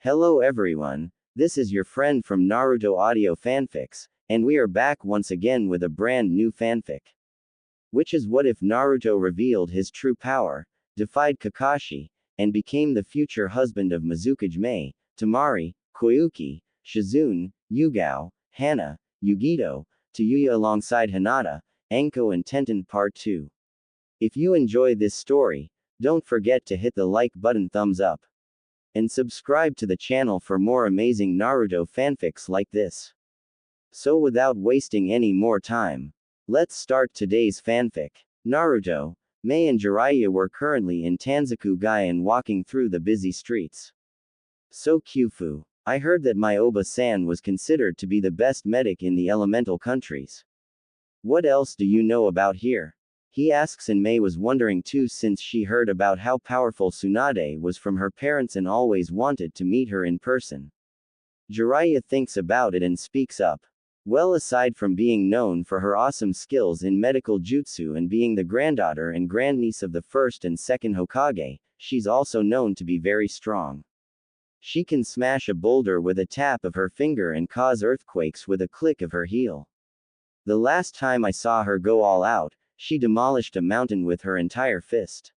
Hello everyone, this is your friend from Naruto Audio Fanfics, and we are back once again with a brand new fanfic. Which is what if Naruto revealed his true power, defied Kakashi, and became the future husband of Mizukage Mei, Temari, Koyuki, Shizune, Yugao, Hana, Yugito, Tayuya alongside Hinata, Anko and Tenten Part 2. If you enjoy this story, don't forget to hit the like button, thumbs up, and subscribe to the channel for more amazing Naruto fanfics like this. So without wasting any more time, let's start today's fanfic. Naruto, Mei and Jiraiya were currently in Tanzaku and walking through the busy streets. So Kyufu, I heard that my Oba-san was considered to be the best medic in the elemental countries. What else do you know about here? He asks, and Mei was wondering too since she heard about how powerful Tsunade was from her parents and always wanted to meet her in person. Jiraiya thinks about it and speaks up. Well, aside from being known for her awesome skills in medical jutsu and being the granddaughter and grandniece of the first and second Hokage, she's also known to be very strong. She can smash a boulder with a tap of her finger and cause earthquakes with a click of her heel. The last time I saw her go all out, she demolished a mountain with her entire fist.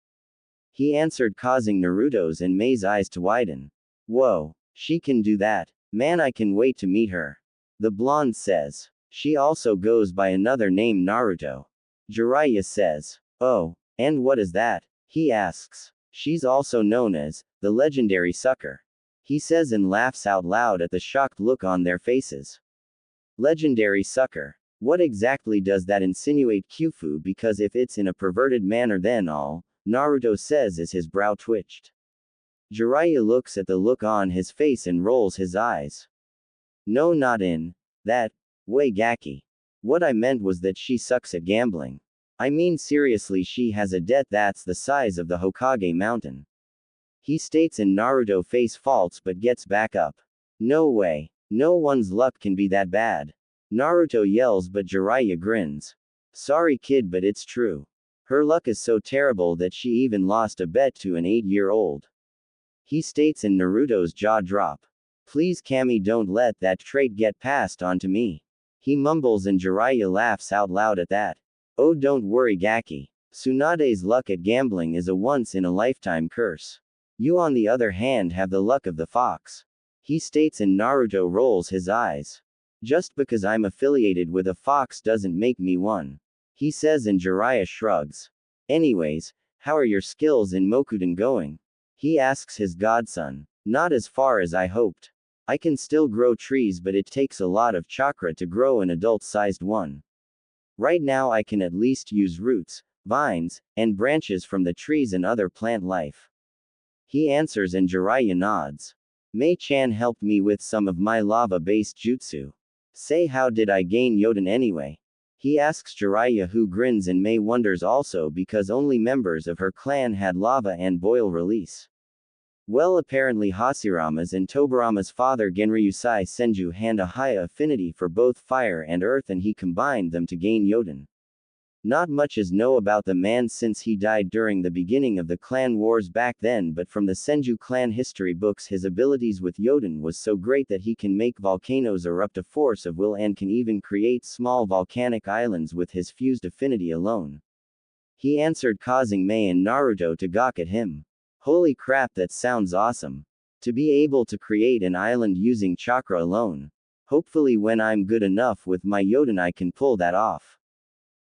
He answered, causing Naruto's and Mei's eyes to widen. Whoa, she can do that. Man, I can wait to meet her. The blonde says. She also goes by another name, Naruto. Jiraiya says. Oh, and what is that? He asks. She's also known as the legendary sucker. He says and laughs out loud at the shocked look on their faces. Legendary sucker. What exactly does that insinuate, Kyufu? Because if it's in a perverted manner, then all, Naruto says as his brow twitched. Jiraiya looks at the look on his face and rolls his eyes. No, not in that way, Gaki. What I meant was that she sucks at gambling. I mean seriously, she has a debt that's the size of the Hokage mountain. He states, and Naruto face faults but gets back up. No way. No one's luck can be that bad. Naruto yells, but Jiraiya grins. Sorry kid, but it's true. Her luck is so terrible that she even lost a bet to an 8-year-old. He states, and Naruto's jaw drop. Please Kami, don't let that trait get passed on to me. He mumbles, and Jiraiya laughs out loud at that. Oh, don't worry Gaki. Tsunade's luck at gambling is a once-in-a-lifetime curse. You on the other hand have the luck of the fox. He states, and Naruto rolls his eyes. Just because I'm affiliated with a fox doesn't make me one. He says, and Jiraiya shrugs. Anyways, how are your skills in Mokuden going? He asks his godson. Not as far as I hoped. I can still grow trees, but it takes a lot of chakra to grow an adult-sized one. Right now I can at least use roots, vines, and branches from the trees and other plant life. He answers, and Jiraiya nods. Mei-chan helped me with some of my lava-based jutsu. Say, how did I gain Yoden anyway? He asks Jiraiya, who grins, and Mei wonders also because only members of her clan had lava and boil release. Well, apparently Hashirama's and Tobirama's father Genryusai Senju had a high affinity for both fire and earth, and he combined them to gain Yoden. Not much is known about the man since he died during the beginning of the clan wars back then, but from the Senju clan history books his abilities with Yoden was so great that he can make volcanoes erupt a force of will and can even create small volcanic islands with his fused affinity alone. He answered, causing Mei and Naruto to gawk at him. Holy crap, that sounds awesome. To be able to create an island using chakra alone. Hopefully when I'm good enough with my Yoden I can pull that off.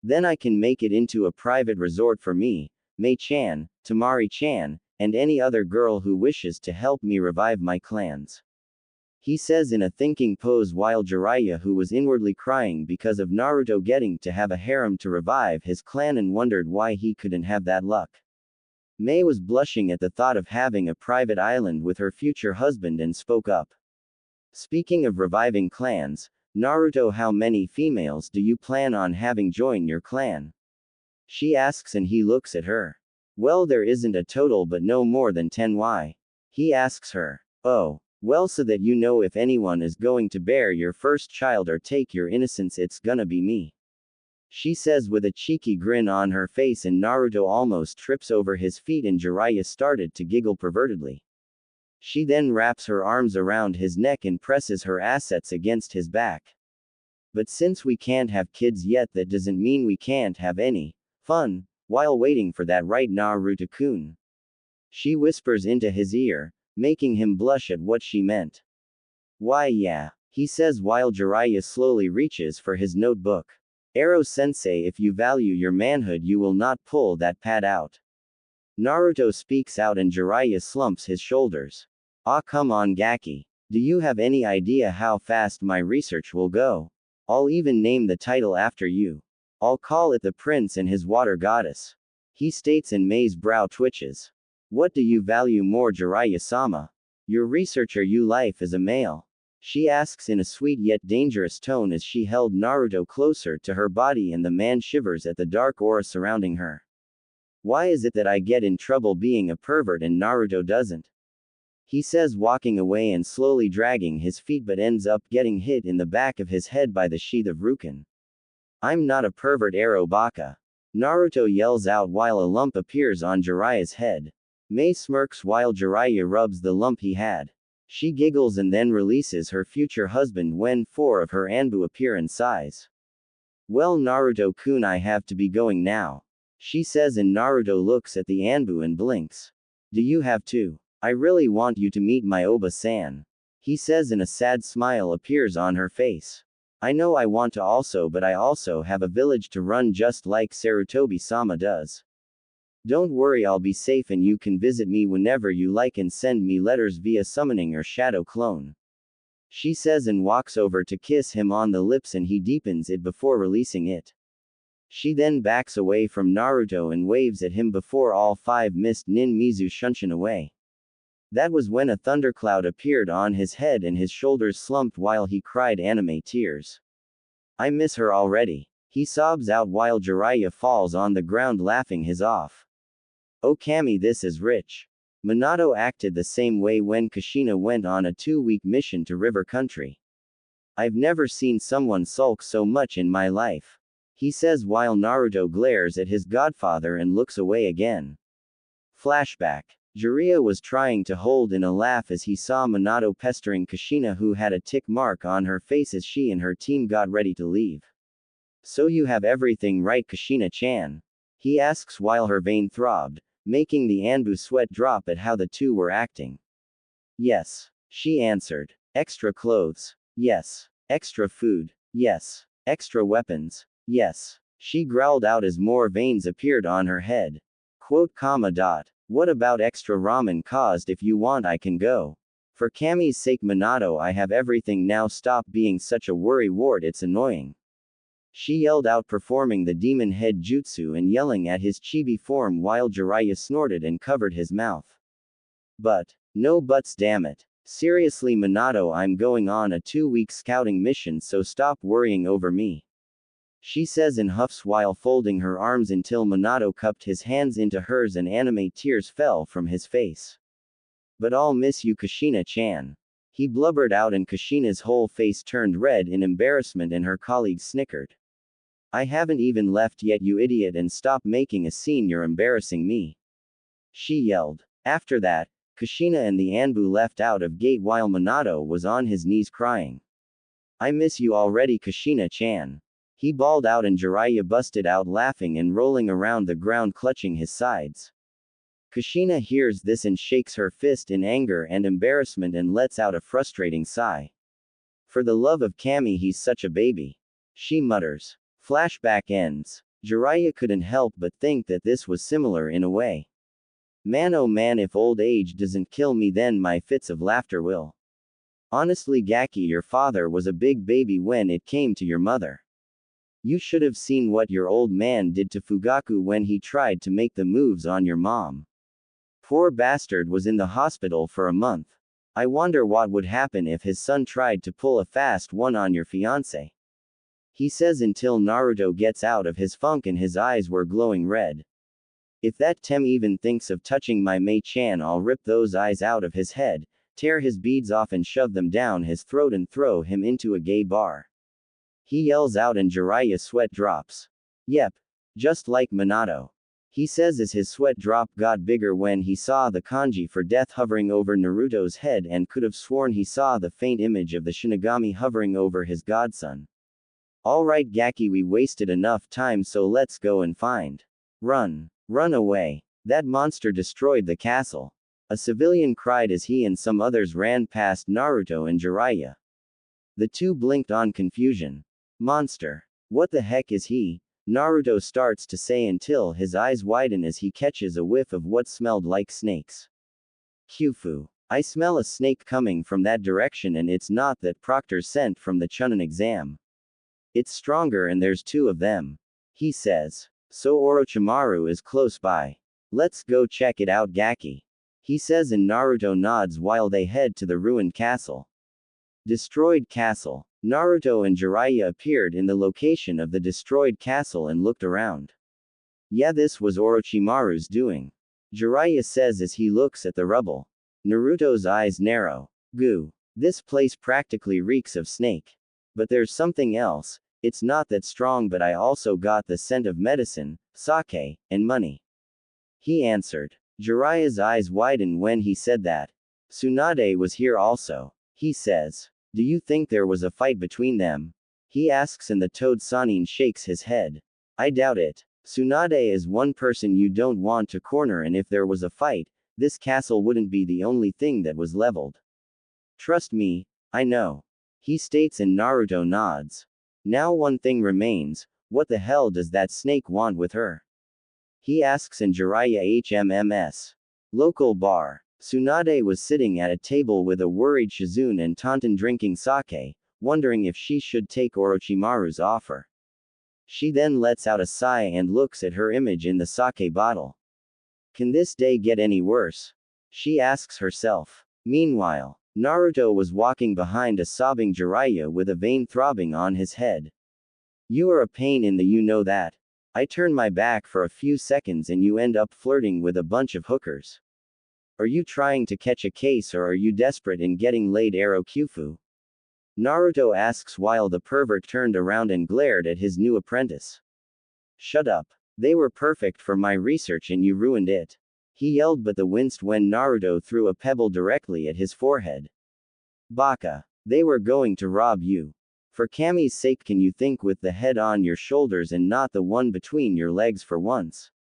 Then I can make it into a private resort for me, Mei-chan, Temari-chan, and any other girl who wishes to help me revive my clans. He says in a thinking pose, while Jiraiya, who was inwardly crying because of Naruto getting to have a harem to revive his clan and wondered why he couldn't have that luck. Mei was blushing at the thought of having a private island with her future husband and spoke up. Speaking of reviving clans, Naruto, how many females do you plan on having join your clan? She asks, and he looks at her. Well, there isn't a total, but no more than 10. Why? He asks her. Oh, well, so that you know if anyone is going to bear your first child or take your innocence, it's gonna be me. She says with a cheeky grin on her face, and Naruto almost trips over his feet and Jiraiya started to giggle pervertedly. She then wraps her arms around his neck and presses her assets against his back. But since we can't have kids yet, that doesn't mean we can't have any fun while waiting for that, right, Naruto-kun? She whispers into his ear, making him blush at what she meant. Why, yeah, he says while Jiraiya slowly reaches for his notebook. Ero-sensei, if you value your manhood, you will not pull that pad out. Naruto speaks out and Jiraiya slumps his shoulders. Ah, come on, Gaki. Do you have any idea how fast my research will go? I'll even name the title after you. I'll call it The Prince and His Water Goddess. He states, and Mei's brow twitches. What do you value more, Jiraiya-sama? Your research or you life as a male? She asks in a sweet yet dangerous tone as she held Naruto closer to her body, and the man shivers at the dark aura surrounding her. Why is it that I get in trouble being a pervert and Naruto doesn't? He says, walking away and slowly dragging his feet, but ends up getting hit in the back of his head by the sheath of Rukin. I'm not a pervert, Ero Baka. Naruto yells out while a lump appears on Jiraiya's head. Mei smirks while Jiraiya rubs the lump he had. She giggles and then releases her future husband when 4 of her Anbu appear in size. Well, Naruto-kun, I have to be going now. She says, and Naruto looks at the Anbu and blinks. Do you have to? I really want you to meet my Oba-san. He says, and a sad smile appears on her face. I know I want to also, but I also have a village to run, just like Sarutobi-sama does. Don't worry, I'll be safe and you can visit me whenever you like and send me letters via summoning or shadow clone. She says and walks over to kiss him on the lips, and he deepens it before releasing it. She then backs away from Naruto and waves at him before all 5 missed Nin Mizu shunshin away. That was when a thundercloud appeared on his head and his shoulders slumped while he cried anime tears. I miss her already. He sobs out while Jiraiya falls on the ground laughing his off. Oh Kami, this is rich. Minato acted the same way when Kushina went on a 2-week mission to River Country. I've never seen someone sulk so much in my life. He says while Naruto glares at his godfather and looks away again. Flashback. Jiraiya was trying to hold in a laugh as he saw Minato pestering Kushina, who had a tick mark on her face as she and her team got ready to leave. So you have everything right, Kushina-chan? He asks while her vein throbbed, making the Anbu sweat drop at how the two were acting. Yes, she answered. Extra clothes? Yes. Extra food? Yes. Extra weapons? Yes. She growled out as more veins appeared on her head. Quote, comma dot. What about extra ramen caused? If you want, I can go. For Kami's sake, Minato, I have everything now. Stop being such a worrywart, it's annoying. She yelled out, performing the demon head jutsu and yelling at his chibi form while Jiraiya snorted and covered his mouth. But, no buts, damn it. Seriously, Minato, I'm going on a 2-week scouting mission, so stop worrying over me. She says and huffs while folding her arms until Minato cupped his hands into hers and anime tears fell from his face. But I'll miss you, Kushina-chan. He blubbered out, and Kushina's whole face turned red in embarrassment and her colleagues snickered. I haven't even left yet, you idiot, and stop making a scene, you're embarrassing me. She yelled. After that, Kushina and the Anbu left out of gate while Minato was on his knees crying. I miss you already, Kushina-chan. He bawled out, and Jiraiya busted out laughing and rolling around the ground clutching his sides. Kushina hears this and shakes her fist in anger and embarrassment and lets out a frustrating sigh. For the love of Kami, he's such a baby. She mutters. Flashback ends. Jiraiya couldn't help but think that this was similar in a way. Man, oh man, if old age doesn't kill me, then my fits of laughter will. Honestly, Gaki, your father was a big baby when it came to your mother. You should have seen what your old man did to Fugaku when he tried to make the moves on your mom. Poor bastard was in the hospital for a month. I wonder what would happen if his son tried to pull a fast one on your fiancé. He says until Naruto gets out of his funk and his eyes were glowing red. If that Tem even thinks of touching my Mei-chan, I'll rip those eyes out of his head, tear his beads off and shove them down his throat and throw him into a gay bar. He yells out and Jiraiya's sweat drops. Yep. Just like Minato. He says as his sweat drop got bigger when he saw the kanji for death hovering over Naruto's head and could have sworn he saw the faint image of the Shinigami hovering over his godson. Alright Gaki, we wasted enough time, so let's go and find. Run. Run away. That monster destroyed the castle. A civilian cried as he and some others ran past Naruto and Jiraiya. The two blinked on confusion. Monster. What the heck is he? Naruto starts to say until his eyes widen as he catches a whiff of what smelled like snakes. Kyufu. I smell a snake coming from that direction, and it's not that Proctor sent from the Chunin exam. It's stronger and there's two of them. He says. So Orochimaru is close by. Let's go check it out Gaki. He says and Naruto nods while they head to the ruined castle. Destroyed castle. Naruto and Jiraiya appeared in the location of the destroyed castle and looked around. Yeah, this was Orochimaru's doing. Jiraiya says as he looks at the rubble. Naruto's eyes narrow. Goo. This place practically reeks of snake. But there's something else. It's not that strong, but I also got the scent of medicine, sake, and money. He answered. Jiraiya's eyes widen when he said that. Tsunade was here also. He says. Do you think there was a fight between them? He asks and the Toad Sanin shakes his head. I doubt it. Tsunade is one person you don't want to corner, and if there was a fight, this castle wouldn't be the only thing that was leveled. Trust me, I know. He states and Naruto nods. Now one thing remains, what the hell does that snake want with her? He asks and Jiraiya HMMS. Local bar. Tsunade was sitting at a table with a worried Shizune and Tenten drinking sake, wondering if she should take Orochimaru's offer. She then lets out a sigh and looks at her image in the sake bottle. Can this day get any worse? She asks herself. Meanwhile, Naruto was walking behind a sobbing Jiraiya with a vein throbbing on his head. You are a pain in the you know that. I turn my back for a few seconds and you end up flirting with a bunch of hookers. Are you trying to catch a case or are you desperate in getting laid arrow Kyufu? Naruto asks while the pervert turned around and glared at his new apprentice. Shut up. They were perfect for my research and you ruined it. He yelled but the winced when Naruto threw a pebble directly at his forehead. Baka. They were going to rob you. For Kami's sake, can you think with the head on your shoulders and not the one between your legs for once?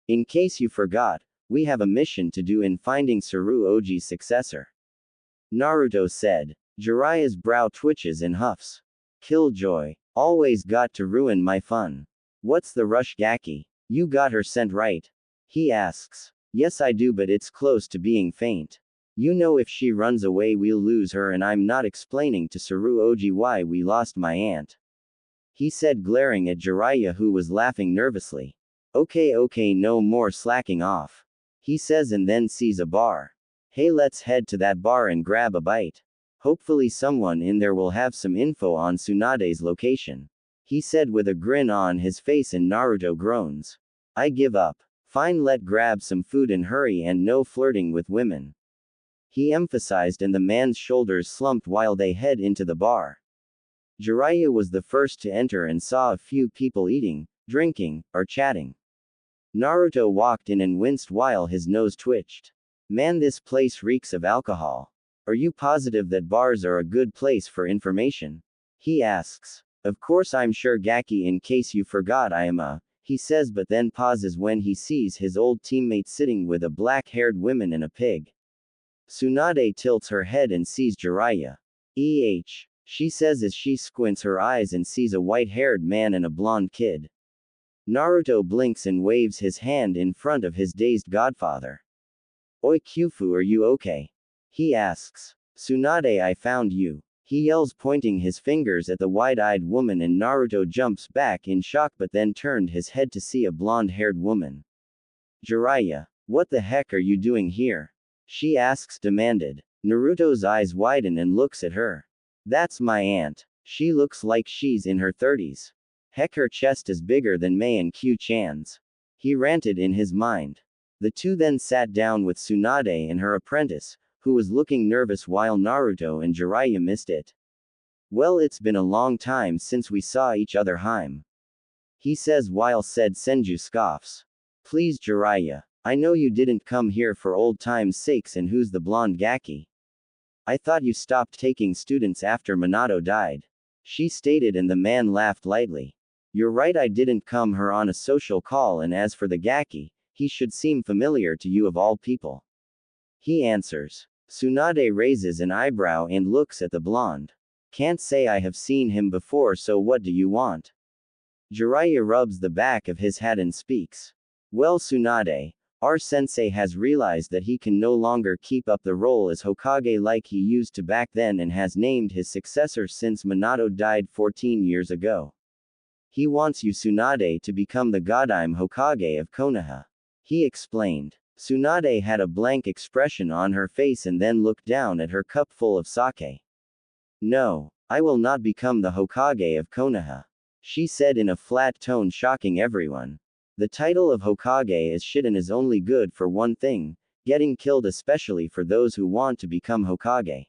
In case you forgot, we have a mission to do in finding Saru Oji's successor. Naruto said. Jiraiya's brow twitches and huffs. Killjoy. Always got to ruin my fun. What's the rush Gaki? You got her scent right? He asks. Yes I do, but it's close to being faint. You know if she runs away we'll lose her, and I'm not explaining to Saru Oji why we lost my aunt. He said glaring at Jiraiya who was laughing nervously. Okay, no more slacking off. He says and then sees a bar. Hey, let's head to that bar and grab a bite. Hopefully someone in there will have some info on Tsunade's location. He said with a grin on his face and Naruto groans. I give up. Fine, let grab some food and hurry and no flirting with women. He emphasized and the man's shoulders slumped while they head into the bar. Jiraiya was the first to enter and saw a few people eating, drinking, or chatting. Naruto walked in and winced while his nose twitched. Man, this place reeks of alcohol. Are you positive that bars are a good place for information? He asks. Of course I'm sure Gaki, in case you forgot I am a, he says but then pauses when he sees his old teammate sitting with a black-haired woman and a pig. Tsunade tilts her head and sees Jiraiya. She says as she squints her eyes and sees a white-haired man and a blonde kid. Naruto blinks and waves his hand in front of his dazed godfather. Oi Kyufu, are you okay? He asks. Tsunade, I found you. He yells, pointing his fingers at the wide-eyed woman, and Naruto jumps back in shock but then turned his head to see a blonde-haired woman. Jiraiya, what the heck are you doing here? She asks, demanded. Naruto's eyes widen and looks at her. That's my aunt. She looks like she's in her 30s. Heck, her chest is bigger than Mei and Q-chan's. He ranted in his mind. The two then sat down with Tsunade and her apprentice, who was looking nervous while Naruto and Jiraiya missed it. Well, it's been a long time since we saw each other, Haim. He says while said Senju scoffs. Please Jiraiya. I know you didn't come here for old time's sakes, and who's the blonde Gaki? I thought you stopped taking students after Minato died. She stated, and the man laughed lightly. You're right, I didn't come here on a social call, and as for the Gaki, he should seem familiar to you of all people. He answers. Tsunade raises an eyebrow and looks at the blonde. Can't say I have seen him before, so what do you want? Jiraiya rubs the back of his hat and speaks. Well, Tsunade, our sensei has realized that he can no longer keep up the role as Hokage like he used to back then, and has named his successor since Minato died 14 years ago. He wants you, Tsunade, to become the Godime Hokage of Konoha. He explained. Tsunade had a blank expression on her face and then looked down at her cup full of sake. No, I will not become the Hokage of Konoha, she said in a flat tone, shocking everyone. The title of Hokage is shit and is only good for one thing, getting killed, especially for those who want to become Hokage.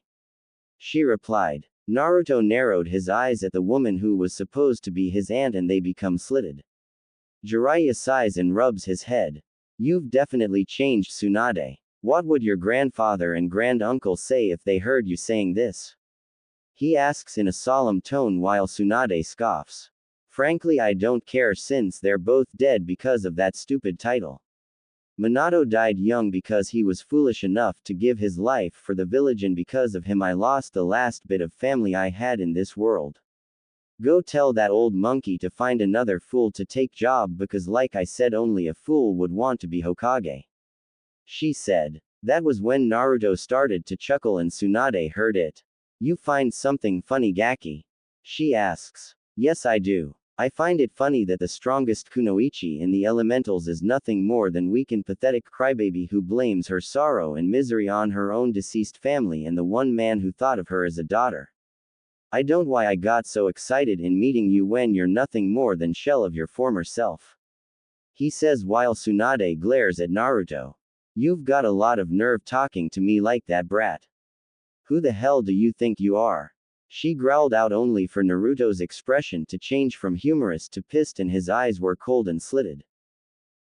She replied. Naruto narrowed his eyes at the woman who was supposed to be his aunt, and they become slitted. Jiraiya sighs and rubs his head. You've definitely changed, Tsunade. What would your grandfather and granduncle say if they heard you saying this? He asks in a solemn tone while Tsunade scoffs. Frankly, I don't care, since they're both dead because of that stupid title. Minato died young because he was foolish enough to give his life for the village, and because of him I lost the last bit of family I had in this world. Go tell that old monkey to find another fool to take job, because like I said, only a fool would want to be Hokage. She said. That was when Naruto started to chuckle and Tsunade heard it. You find something funny, Gaki? She asks. Yes, I do. I find it funny that the strongest kunoichi in the elementals is nothing more than weak and pathetic crybaby who blames her sorrow and misery on her own deceased family and the one man who thought of her as a daughter. I don't know why I got so excited in meeting you when you're nothing more than shell of your former self. He says while Tsunade glares at Naruto. You've got a lot of nerve talking to me like that, brat. Who the hell do you think you are? She growled out, only for Naruto's expression to change from humorous to pissed and his eyes were cold and slitted.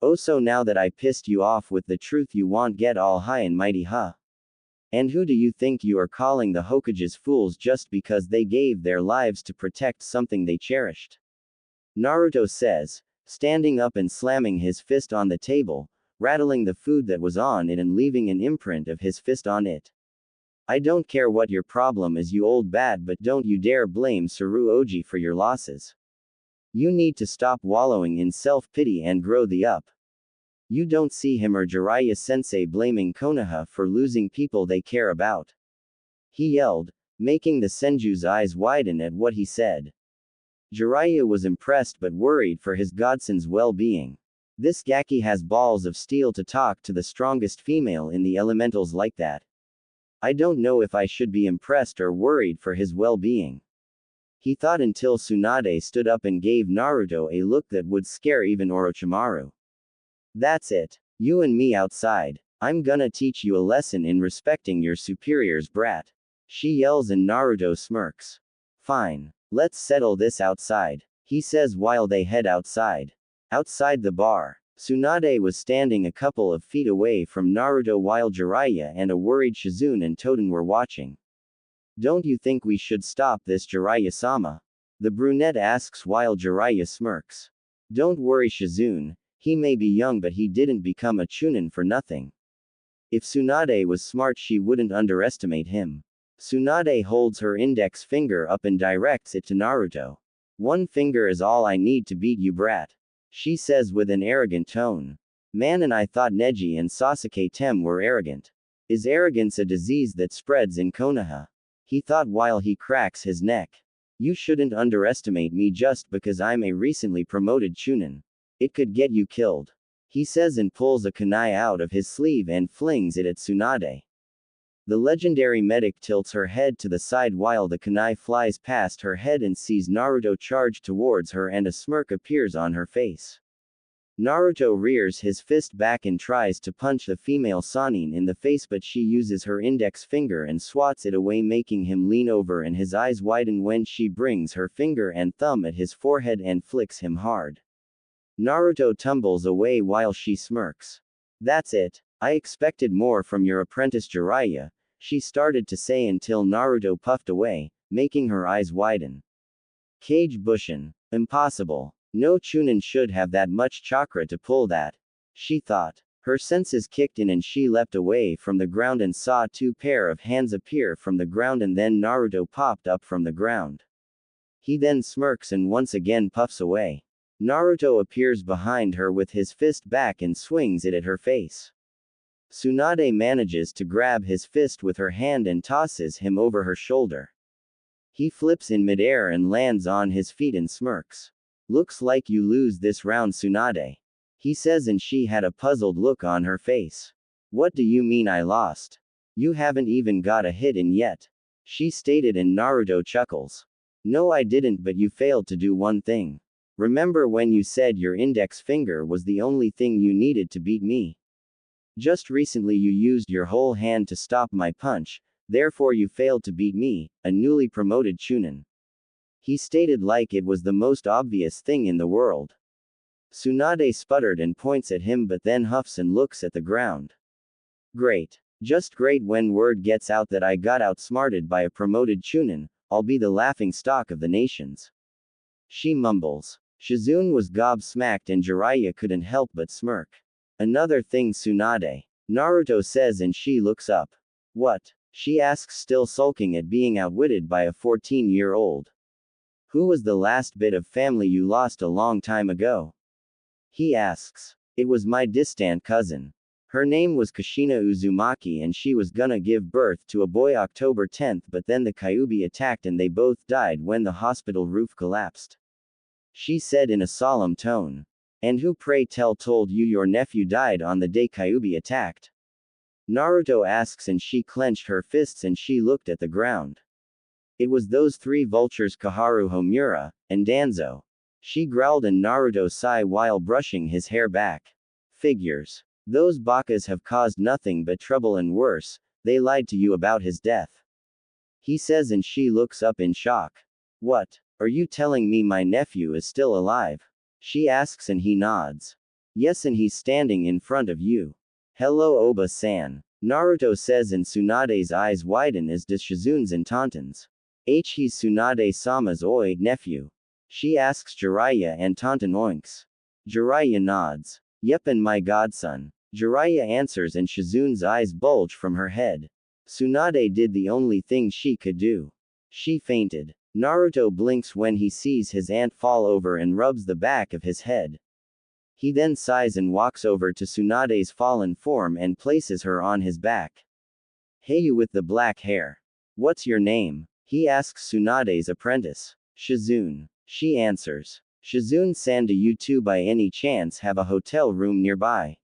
Oh, so now that I pissed you off with the truth, you won't get all high and mighty, huh? And who do you think you are calling the Hokages fools just because they gave their lives to protect something they cherished? Naruto says, standing up and slamming his fist on the table, rattling the food that was on it and leaving an imprint of his fist on it. I don't care what your problem is, you old bat, but don't you dare blame Tsuruoji for your losses. You need to stop wallowing in self-pity and grow the up. You don't see him or Jiraiya-sensei blaming Konoha for losing people they care about. He yelled, making the Senju's eyes widen at what he said. Jiraiya was impressed but worried for his godson's well-being. This Gaki has balls of steel to talk to the strongest female in the elementals like that. I don't know if I should be impressed or worried for his well-being. He thought, until Tsunade stood up and gave Naruto a look that would scare even Orochimaru. That's it. You and me outside. I'm gonna teach you a lesson in respecting your superiors, brat. She yells and Naruto smirks. Fine. Let's settle this outside, he says while they head outside. Outside the bar, Tsunade was standing a couple of feet away from Naruto while Jiraiya and a worried Shizune and Toten were watching. Don't you think we should stop this, Jiraiya-sama? The brunette asks while Jiraiya smirks. Don't worry, Shizune. He may be young, but he didn't become a chunin for nothing. If Tsunade was smart, she wouldn't underestimate him. Tsunade holds her index finger up and directs it to Naruto. One finger is all I need to beat you, brat, she says with an arrogant tone. Man, and I thought Neji and Sasuke Tem were arrogant. Is arrogance a disease that spreads in Konoha? He thought while he cracks his neck. You shouldn't underestimate me just because I'm a recently promoted chunin. It could get you killed, he says and pulls a kunai out of his sleeve and flings it at Tsunade. The legendary medic tilts her head to the side while the kunai flies past her head and sees Naruto charge towards her, and a smirk appears on her face. Naruto rears his fist back and tries to punch the female Sannin in the face, but she uses her index finger and swats it away, making him lean over, and his eyes widen when she brings her finger and thumb at his forehead and flicks him hard. Naruto tumbles away while she smirks. That's it. I expected more from your apprentice Jiraiya, she started to say until Naruto puffed away, making her eyes widen. Kage Bushin. Impossible. No Chunin should have that much chakra to pull that. She thought. Her senses kicked in and she leapt away from the ground and saw two pair of hands appear from the ground and then Naruto popped up from the ground. He then smirks and once again puffs away. Naruto appears behind her with his fist back and swings it at her face. Tsunade manages to grab his fist with her hand and tosses him over her shoulder. He flips in midair and lands on his feet and smirks. Looks like you lose this round, Tsunade. He says, and she had a puzzled look on her face. What do you mean I lost? You haven't even got a hit in yet. She stated, and Naruto chuckles. No, I didn't, but you failed to do one thing. Remember when you said your index finger was the only thing you needed to beat me? Just recently you used your whole hand to stop my punch, therefore you failed to beat me, a newly promoted Chunin. He stated like it was the most obvious thing in the world. Tsunade sputtered and points at him but then huffs and looks at the ground. Great. Just great. When word gets out that I got outsmarted by a promoted Chunin, I'll be the laughing stock of the nations. She mumbles. Shizune was gobsmacked and Jiraiya couldn't help but smirk. Another thing, Tsunade. Naruto says, and she looks up. What? She asks, still sulking at being outwitted by a 14-year-old. Who was the last bit of family you lost a long time ago? He asks. It was my distant cousin. Her name was Kushina Uzumaki and she was gonna give birth to a boy October 10th, but then the Kyuubi attacked and they both died when the hospital roof collapsed. She said in a solemn tone. And who, pray tell, told you your nephew died on the day Kyuubi attacked? Naruto asks, and she clenched her fists and she looked at the ground. It was those three vultures, Kaharu, Homura, and Danzo. She growled and Naruto sighed while brushing his hair back. Figures. Those bakas have caused nothing but trouble and worse, they lied to you about his death. He says, and she looks up in shock. What? Are you telling me my nephew is still alive? She asks and he nods. Yes, and he's standing in front of you. Hello, Oba-san. Naruto says, and Tsunade's eyes widen as does Shizune's and Tenten's. He's Tsunade-sama's oi nephew. She asks Jiraiya, and Tenten oinks. Jiraiya nods. Yep, and my godson. Jiraiya answers and Shizune's eyes bulge from her head. Tsunade did the only thing she could do. She fainted. Naruto blinks when he sees his aunt fall over and rubs the back of his head. He then sighs and walks over to Tsunade's fallen form and places her on his back. Hey, you with the black hair. What's your name? He asks Tsunade's apprentice. Shizune. She answers. Shizune-san, do you two by any chance have a hotel room nearby?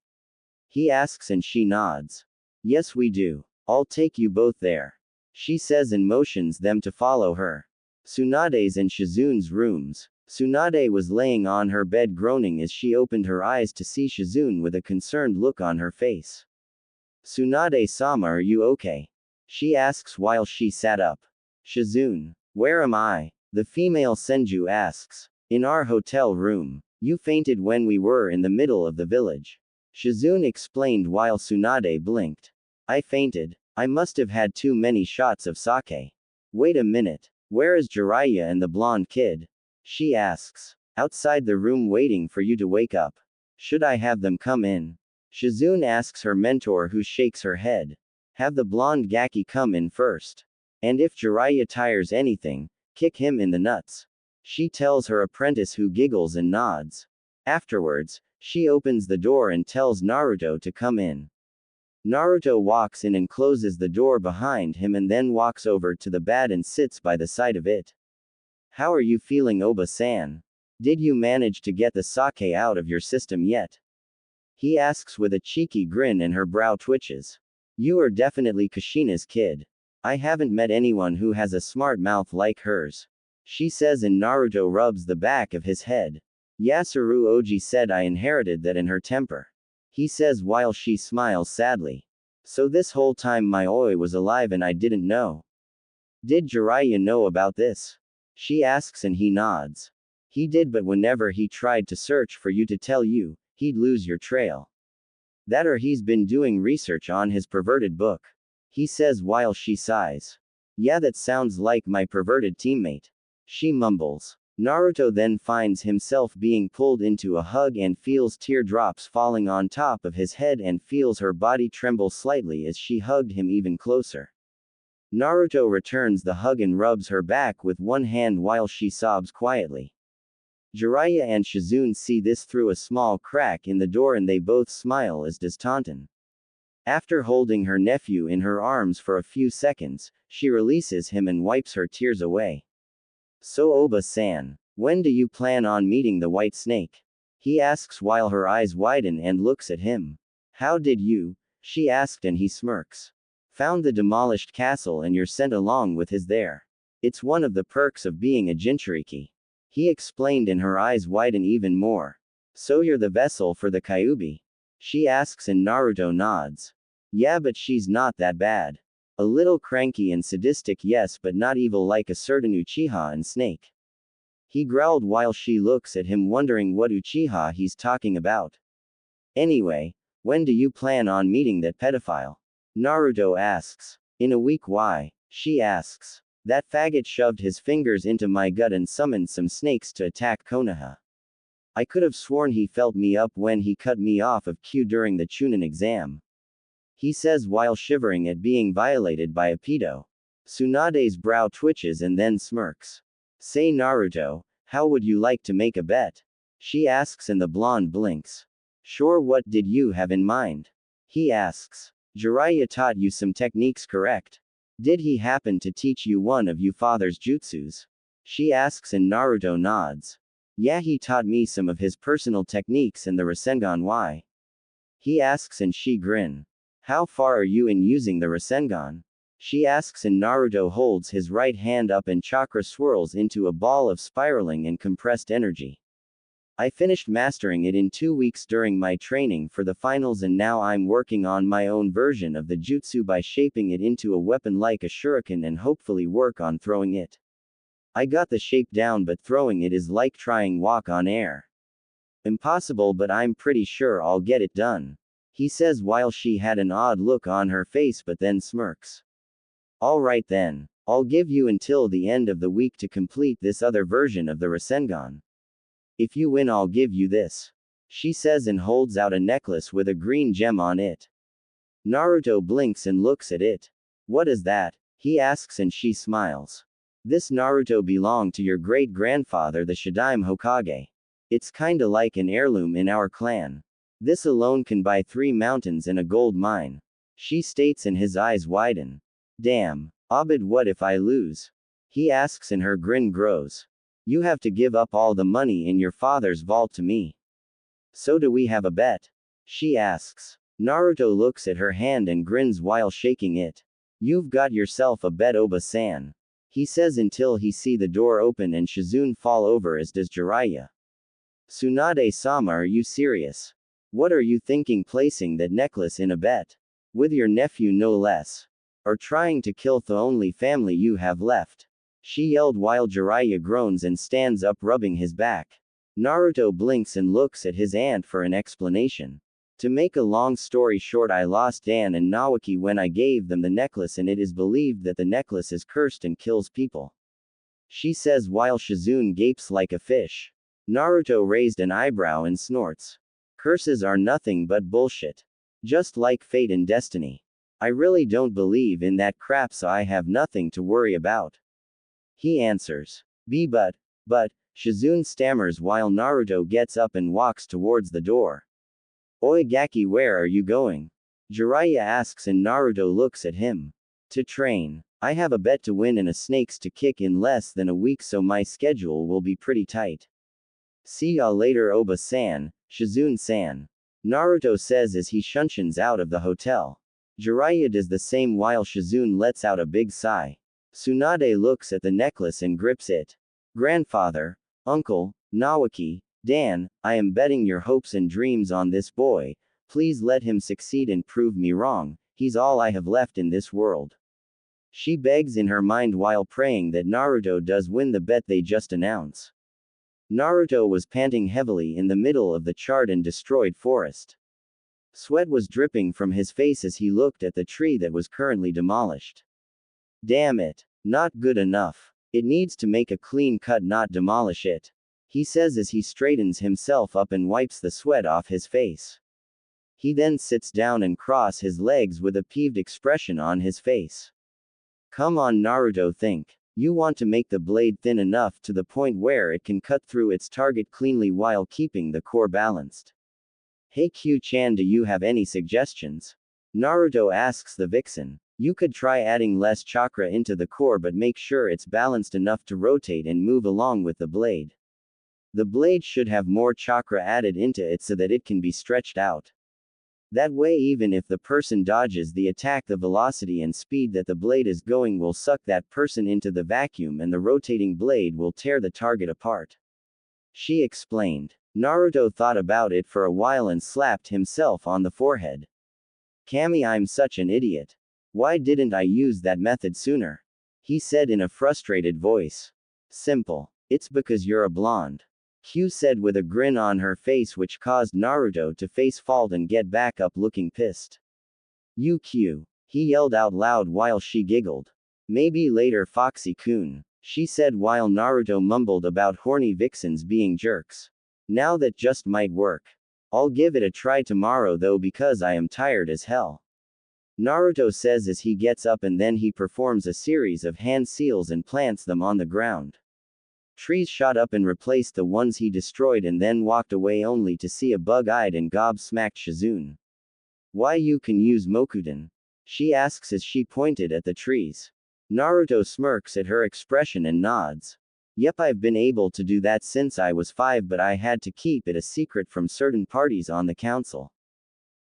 He asks and she nods. Yes, we do. I'll take you both there. She says and motions them to follow her. Tsunade's and Shizune's rooms. Tsunade was laying on her bed groaning as she opened her eyes to see Shizune with a concerned look on her face. Tsunade-sama, are you okay? She asks while she sat up. Shizune. Where am I? The female Senju asks. In our hotel room. You fainted when we were in the middle of the village. Shizune explained while Tsunade blinked. I fainted. I must have had too many shots of sake. Wait a minute. Where is Jiraiya and the blonde kid? She asks. Outside the room waiting for you to wake up. Should I have them come in? Shizune asks her mentor, who shakes her head. Have the blonde Gaki come in first. And if Jiraiya tires anything, kick him in the nuts. She tells her apprentice, who giggles and nods. Afterwards, she opens the door and tells Naruto to come in. Naruto walks in and closes the door behind him and then walks over to the bed and sits by the side of it. How are you feeling, Oba-san? Did you manage to get the sake out of your system yet? He asks with a cheeky grin and her brow twitches. You are definitely Kushina's kid. I haven't met anyone who has a smart mouth like hers. She says, and Naruto rubs the back of his head. Yasuru Oji said I inherited that in her temper. He says while she smiles sadly. So this whole time my oi was alive and I didn't know. Did Jiraiya know about this? She asks and he nods. He did, but whenever he tried to search for you to tell you, he'd lose your trail. That or he's been doing research on his perverted book. He says while she sighs. Yeah, that sounds like my perverted teammate. She mumbles. Naruto then finds himself being pulled into a hug and feels teardrops falling on top of his head and feels her body tremble slightly as she hugged him even closer. Naruto returns the hug and rubs her back with one hand while she sobs quietly. Jiraiya and Shizune see this through a small crack in the door and they both smile, as does Tenten. After holding her nephew in her arms for a few seconds, she releases him and wipes her tears away. So Oba-san, when do you plan on meeting the white snake? He asks while her eyes widen and looks at him. How did you? She asked and he smirks. Found the demolished castle and you're sent along with his there. It's one of the perks of being a Jinchuriki. He explained and her eyes widen even more. So you're the vessel for the Kyuubi? She asks and Naruto nods. Yeah, but she's not that bad. A little cranky and sadistic, yes, but not evil like a certain Uchiha and Snake. He growled while she looks at him wondering what Uchiha he's talking about. Anyway, when do you plan on meeting that pedophile? Naruto asks. In a week. Why? She asks. That faggot shoved his fingers into my gut and summoned some snakes to attack Konoha. I could have sworn he felt me up when he cut me off of Q during the Chunin exam. He says while shivering at being violated by a pedo. Tsunade's brow twitches and then smirks. Say Naruto, how would you like to make a bet? She asks and the blonde blinks. Sure, what did you have in mind? He asks. Jiraiya taught you some techniques, correct? Did he happen to teach you one of your father's jutsus? She asks and Naruto nods. Yeah, he taught me some of his personal techniques and the Rasengan. Why? He asks and she grin. How far are you in using the Rasengan? She asks and Naruto holds his right hand up and chakra swirls into a ball of spiraling and compressed energy. I finished mastering it in 2 weeks during my training for the finals and now I'm working on my own version of the jutsu by shaping it into a weapon like a shuriken and hopefully work on throwing it. I got the shape down but throwing it is like trying walk on air. Impossible, but I'm pretty sure I'll get it done. He says while she had an odd look on her face but then smirks. Alright then. I'll give you until the end of the week to complete this other version of the Rasengan. If you win I'll give you this. She says and holds out a necklace with a green gem on it. Naruto blinks and looks at it. What is that? He asks and she smiles. This Naruto belonged to your great-grandfather the Shadaime Hokage. It's kinda like an heirloom in our clan. This alone can buy 3 mountains and a gold mine. She states and his eyes widen. Damn. Abed, what if I lose? He asks and her grin grows. You have to give up all the money in your father's vault to me. So do we have a bet? She asks. Naruto looks at her hand and grins while shaking it. You've got yourself a bet, Oba-san. He says until he see the door open and Shizune fall over, as does Jiraiya. Tsunade-sama, are you serious? What are you thinking, placing that necklace in a bet? With your nephew no less. Or trying to kill the only family you have left? She yelled while Jiraiya groans and stands up rubbing his back. Naruto blinks and looks at his aunt for an explanation. To make a long story short, I lost Dan and Nawaki when I gave them the necklace and it is believed that the necklace is cursed and kills people. She says while Shizune gapes like a fish. Naruto raised an eyebrow and snorts. Curses are nothing but bullshit. Just like fate and destiny. I really don't believe in that crap, so I have nothing to worry about. He answers. But, Shizune stammers while Naruto gets up and walks towards the door. Oigaki, where are you going? Jiraiya asks and Naruto looks at him. To train. I have a bet to win and a snakes to kick in less than a week, so my schedule will be pretty tight. See ya later, Oba-san, Shizune-san. Naruto says as he shunshins out of the hotel. Jiraiya does the same while Shizune lets out a big sigh. Tsunade looks at the necklace and grips it. Grandfather, uncle, Nawaki, Dan, I am betting your hopes and dreams on this boy. Please let him succeed and prove me wrong. He's all I have left in this world. She begs in her mind while praying that Naruto does win the bet they just announce. Naruto was panting heavily in the middle of the charred and destroyed forest. Sweat was dripping from his face as he looked at the tree that was currently demolished. Damn it. Not good enough. It needs to make a clean cut, not demolish it, he says as he straightens himself up and wipes the sweat off his face. He then sits down and crosses his legs with a peeved expression on his face. Come on, Naruto, think. You want to make the blade thin enough to the point where it can cut through its target cleanly while keeping the core balanced. Hey Q-chan, do you have any suggestions? Naruto asks the vixen. You could try adding less chakra into the core, but make sure it's balanced enough to rotate and move along with the blade. The blade should have more chakra added into it so that it can be stretched out. That way, even if the person dodges the attack, the velocity and speed that the blade is going will suck that person into the vacuum and the rotating blade will tear the target apart. She explained. Naruto thought about it for a while and slapped himself on the forehead. Kami, I'm such an idiot. Why didn't I use that method sooner? He said in a frustrated voice. Simple. It's because you're a blonde. Q said with a grin on her face, which caused Naruto to face fault and get back up looking pissed. You Q. He yelled out loud while she giggled. Maybe later, Foxy-kun, she said while Naruto mumbled about horny vixens being jerks. Now that just might work. I'll give it a try tomorrow though because I am tired as hell. Naruto says as he gets up and then he performs a series of hand seals and plants them on the ground. Trees shot up and replaced the ones he destroyed and then walked away only to see a bug-eyed and gobsmacked Shizune. Why you can use Mokuden? She asks as she pointed at the trees. Naruto smirks at her expression and nods. Yep, I've been able to do that since I was 5, but I had to keep it a secret from certain parties on the council.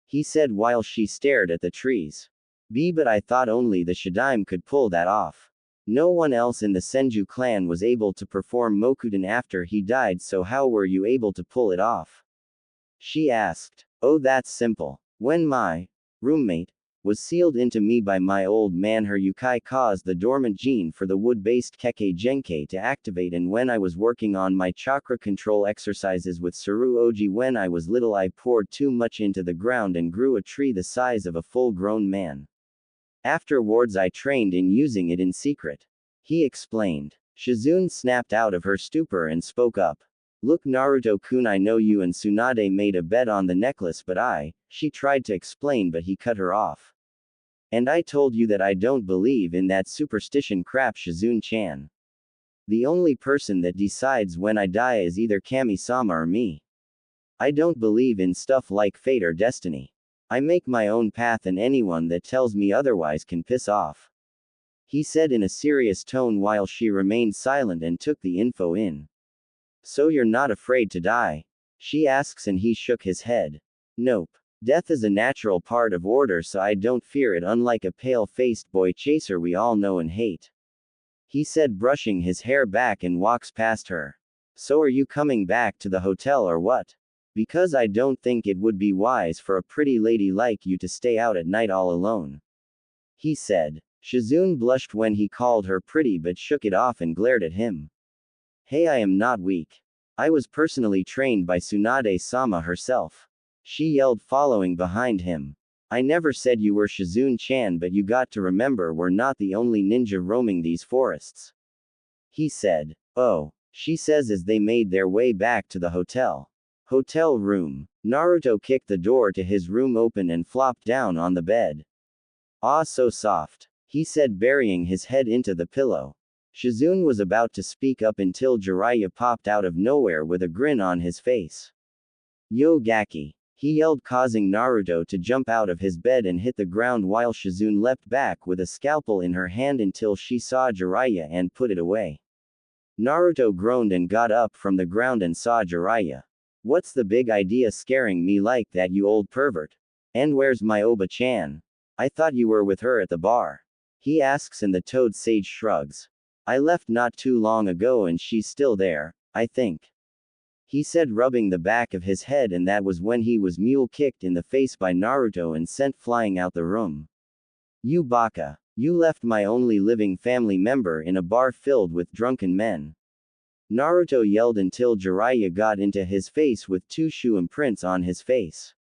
He said while she stared at the trees. But I thought only the Shadaime could pull that off. No one else in the Senju clan was able to perform Mokuden after he died, so how were you able to pull it off? She asked. Oh, that's simple. When my roommate was sealed into me by my old man, her Yukai caused the dormant gene for the wood-based Kekkei Genkai to activate, and when I was working on my chakra control exercises with Saru Oji when I was little, I poured too much into the ground and grew a tree the size of a full-grown man. Afterwards I trained in using it in secret. He explained. Shizune snapped out of her stupor and spoke up. Look, Naruto-kun, I know you and Tsunade made a bet on the necklace, but she tried to explain, but he cut her off. And I told you that I don't believe in that superstition crap, Shizune-chan. The only person that decides when I die is either Kami-sama or me. I don't believe in stuff like fate or destiny. I make my own path and anyone that tells me otherwise can piss off. He said in a serious tone while she remained silent and took the info in. So you're not afraid to die? She asks and he shook his head. Nope. Death is a natural part of order, so I don't fear it, unlike a pale-faced boy chaser we all know and hate. He said, brushing his hair back, and walks past her. So are you coming back to the hotel or what? Because I don't think it would be wise for a pretty lady like you to stay out at night all alone. He said. Shizune blushed when he called her pretty but shook it off and glared at him. Hey, I am not weak. I was personally trained by Tsunade-sama herself. She yelled, following behind him. I never said you were Shizune-chan, but you got to remember we're not the only ninja roaming these forests. He said. Oh, she says as they made their way back to the hotel. Hotel room. Naruto kicked the door to his room open and flopped down on the bed. Ah, so soft. He said, burying his head into the pillow. Shizune was about to speak up until Jiraiya popped out of nowhere with a grin on his face. Yo Gaki! He yelled, causing Naruto to jump out of his bed and hit the ground while Shizune leapt back with a scalpel in her hand until she saw Jiraiya and put it away. Naruto groaned and got up from the ground and saw Jiraiya. What's the big idea scaring me like that, you old pervert? And where's my Oba-chan? I thought you were with her at the bar. He asks and the Toad Sage shrugs. I left not too long ago and she's still there, I think. He said, rubbing the back of his head, and that was when he was mule kicked in the face by Naruto and sent flying out the room. You baka. You left my only living family member in a bar filled with drunken men. Naruto yelled until Jiraiya got into his face with 2 shoe imprints on his face.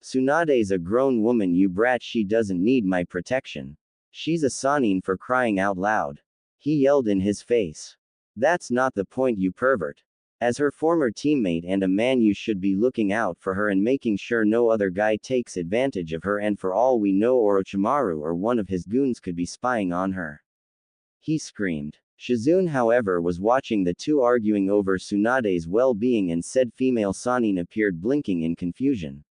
Tsunade's a grown woman, you brat, she doesn't need my protection. She's a Sannin for crying out loud. He yelled in his face. That's not the point, you pervert. As her former teammate and a man, you should be looking out for her and making sure no other guy takes advantage of her, and for all we know Orochimaru or one of his goons could be spying on her. He screamed. Shizune, however, was watching the two arguing over Tsunade's well-being, and said female Sannin appeared blinking in confusion.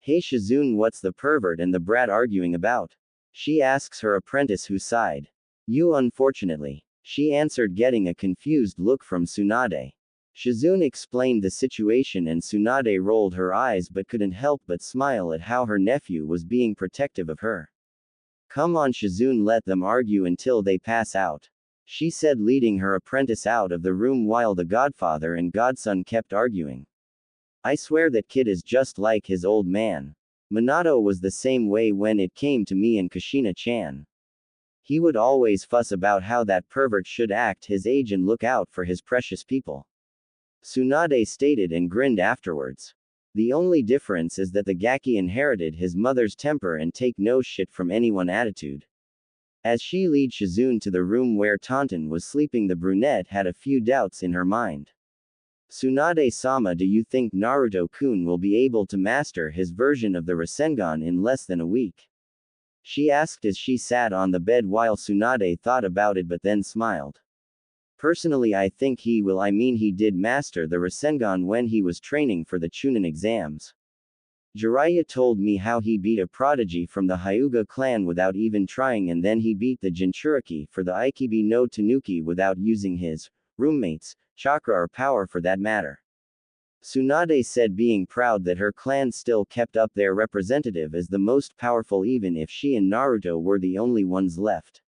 Hey Shizune, what's the pervert and the brat arguing about? She asks her apprentice, who sighed. You, unfortunately. She answered, getting a confused look from Tsunade. Shizune explained the situation, and Tsunade rolled her eyes but couldn't help but smile at how her nephew was being protective of her. Come on Shizune, let them argue until they pass out. She said, leading her apprentice out of the room while the godfather and godson kept arguing. I swear that kid is just like his old man. Minato was the same way when it came to me and Kushina-chan. He would always fuss about how that pervert should act his age and look out for his precious people. Tsunade stated and grinned afterwards. The only difference is that the Gaki inherited his mother's temper and take no shit from anyone attitude. As she led Shizune to the room where Tenten was sleeping, the brunette had a few doubts in her mind. Tsunade-sama, do you think Naruto-kun will be able to master his version of the Rasengan in less than a week? She asked as she sat on the bed while Tsunade thought about it but then smiled. Personally, I think he will. I mean, he did master the Rasengan when he was training for the Chunin exams. Jiraiya told me how he beat a prodigy from the Hyuga clan without even trying, and then he beat the Jinchuriki for the Ikibi no Tanuki without using his roommates' chakra or power for that matter. Tsunade said, being proud that her clan still kept up their representative as the most powerful, even if she and Naruto were the only ones left.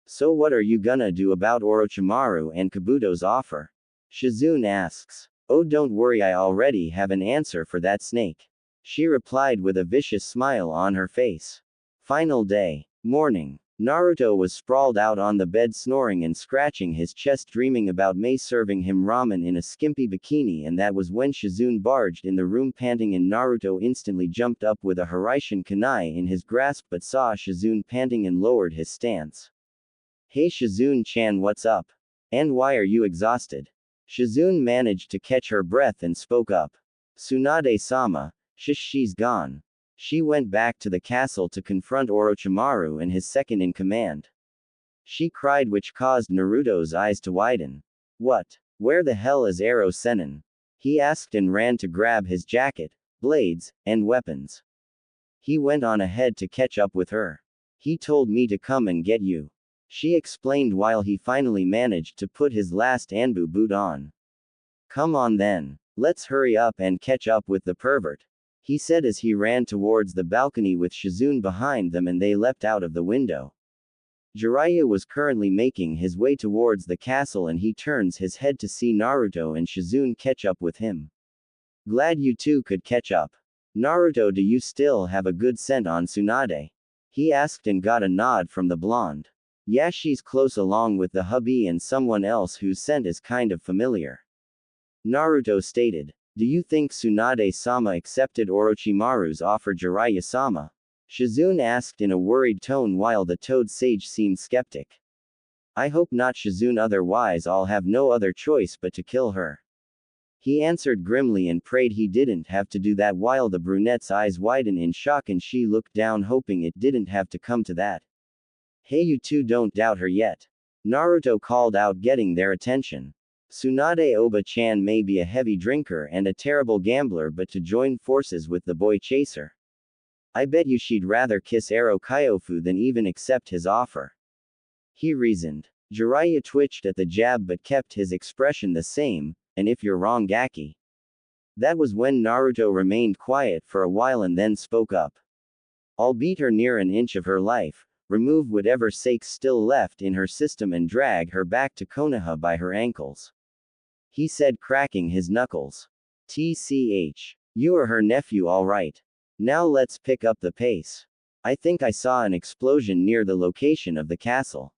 So what are you gonna do about Orochimaru and Kabuto's offer? Shizune asks. Oh, don't worry, I already have an answer for that snake. She replied with a vicious smile on her face. Final day. Morning. Naruto was sprawled out on the bed, snoring and scratching his chest, dreaming about Mei serving him ramen in a skimpy bikini, and that was when Shizune barged in the room panting, and Naruto instantly jumped up with a Hiraishin kunai in his grasp but saw Shizune panting and lowered his stance. Hey Shizune-chan, what's up? And why are you exhausted? Shizune managed to catch her breath and spoke up. Tsunade-sama, she's gone. She went back to the castle to confront Orochimaru and his second-in-command. She cried, which caused Naruto's eyes to widen. What? Where the hell is Ero Sennin? He asked and ran to grab his jacket, blades, and weapons. He went on ahead to catch up with her. He told me to come and get you. She explained while he finally managed to put his last Anbu boot on. Come on then. Let's hurry up and catch up with the pervert. He said as he ran towards the balcony with Shizune behind them, and they leapt out of the window. Jiraiya was currently making his way towards the castle, and he turns his head to see Naruto and Shizune catch up with him. Glad you two could catch up. Naruto, do you still have a good scent on Tsunade? He asked and got a nod from the blonde. Yeah, she's close, along with the hubby and someone else whose scent is kind of familiar. Naruto stated. Do you think Tsunade-sama accepted Orochimaru's offer? Jiraiya-sama? Shizune asked in a worried tone while the Toad Sage seemed skeptic. I hope not, Shizune, otherwise I'll have no other choice but to kill her. He answered grimly and prayed he didn't have to do that, while the brunette's eyes widened in shock and she looked down, hoping it didn't have to come to that. Hey, you two, don't doubt her yet. Naruto called out, getting their attention. Tsunade Oba-chan may be a heavy drinker and a terrible gambler, but to join forces with the boy chaser. I bet you she'd rather kiss Ero Kyofu than even accept his offer. He reasoned. Jiraiya twitched at the jab but kept his expression the same, and if you're wrong, Gaki. That was when Naruto remained quiet for a while and then spoke up. I'll beat her near an inch of her life, remove whatever sakes still left in her system, and drag her back to Konoha by her ankles. He said, cracking his knuckles. TCH. You are her nephew, all right. Now let's pick up the pace. I think I saw an explosion near the location of the castle.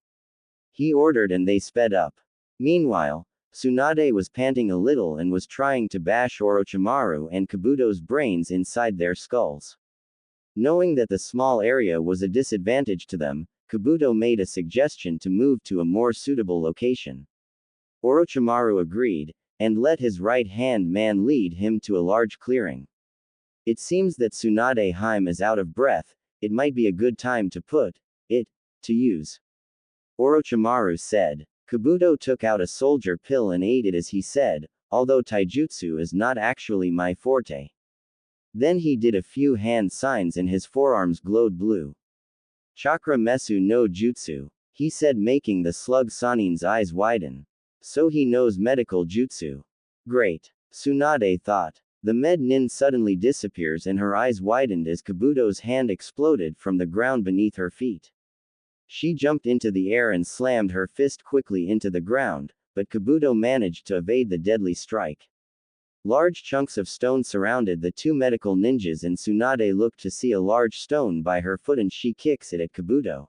He ordered, and they sped up. Meanwhile, Tsunade was panting a little and was trying to bash Orochimaru and Kabuto's brains inside their skulls. Knowing that the small area was a disadvantage to them, Kabuto made a suggestion to move to a more suitable location. Orochimaru agreed, and let his right-hand man lead him to a large clearing. It seems that Tsunade Hime is out of breath, it might be a good time to put it to use. Orochimaru said. Kabuto took out a soldier pill and ate it as he said, although taijutsu is not actually my forte. Then he did a few hand signs and his forearms glowed blue. Chakra Mesu no Jutsu, he said, making the slug Sanin's eyes widen. So he knows medical jutsu. Great. Tsunade thought. The med nin suddenly disappears and her eyes widened as Kabuto's hand exploded from the ground beneath her feet. She jumped into the air and slammed her fist quickly into the ground, but Kabuto managed to evade the deadly strike. Large chunks of stone surrounded the two medical ninjas and Tsunade looked to see a large stone by her foot and she kicks it at Kabuto.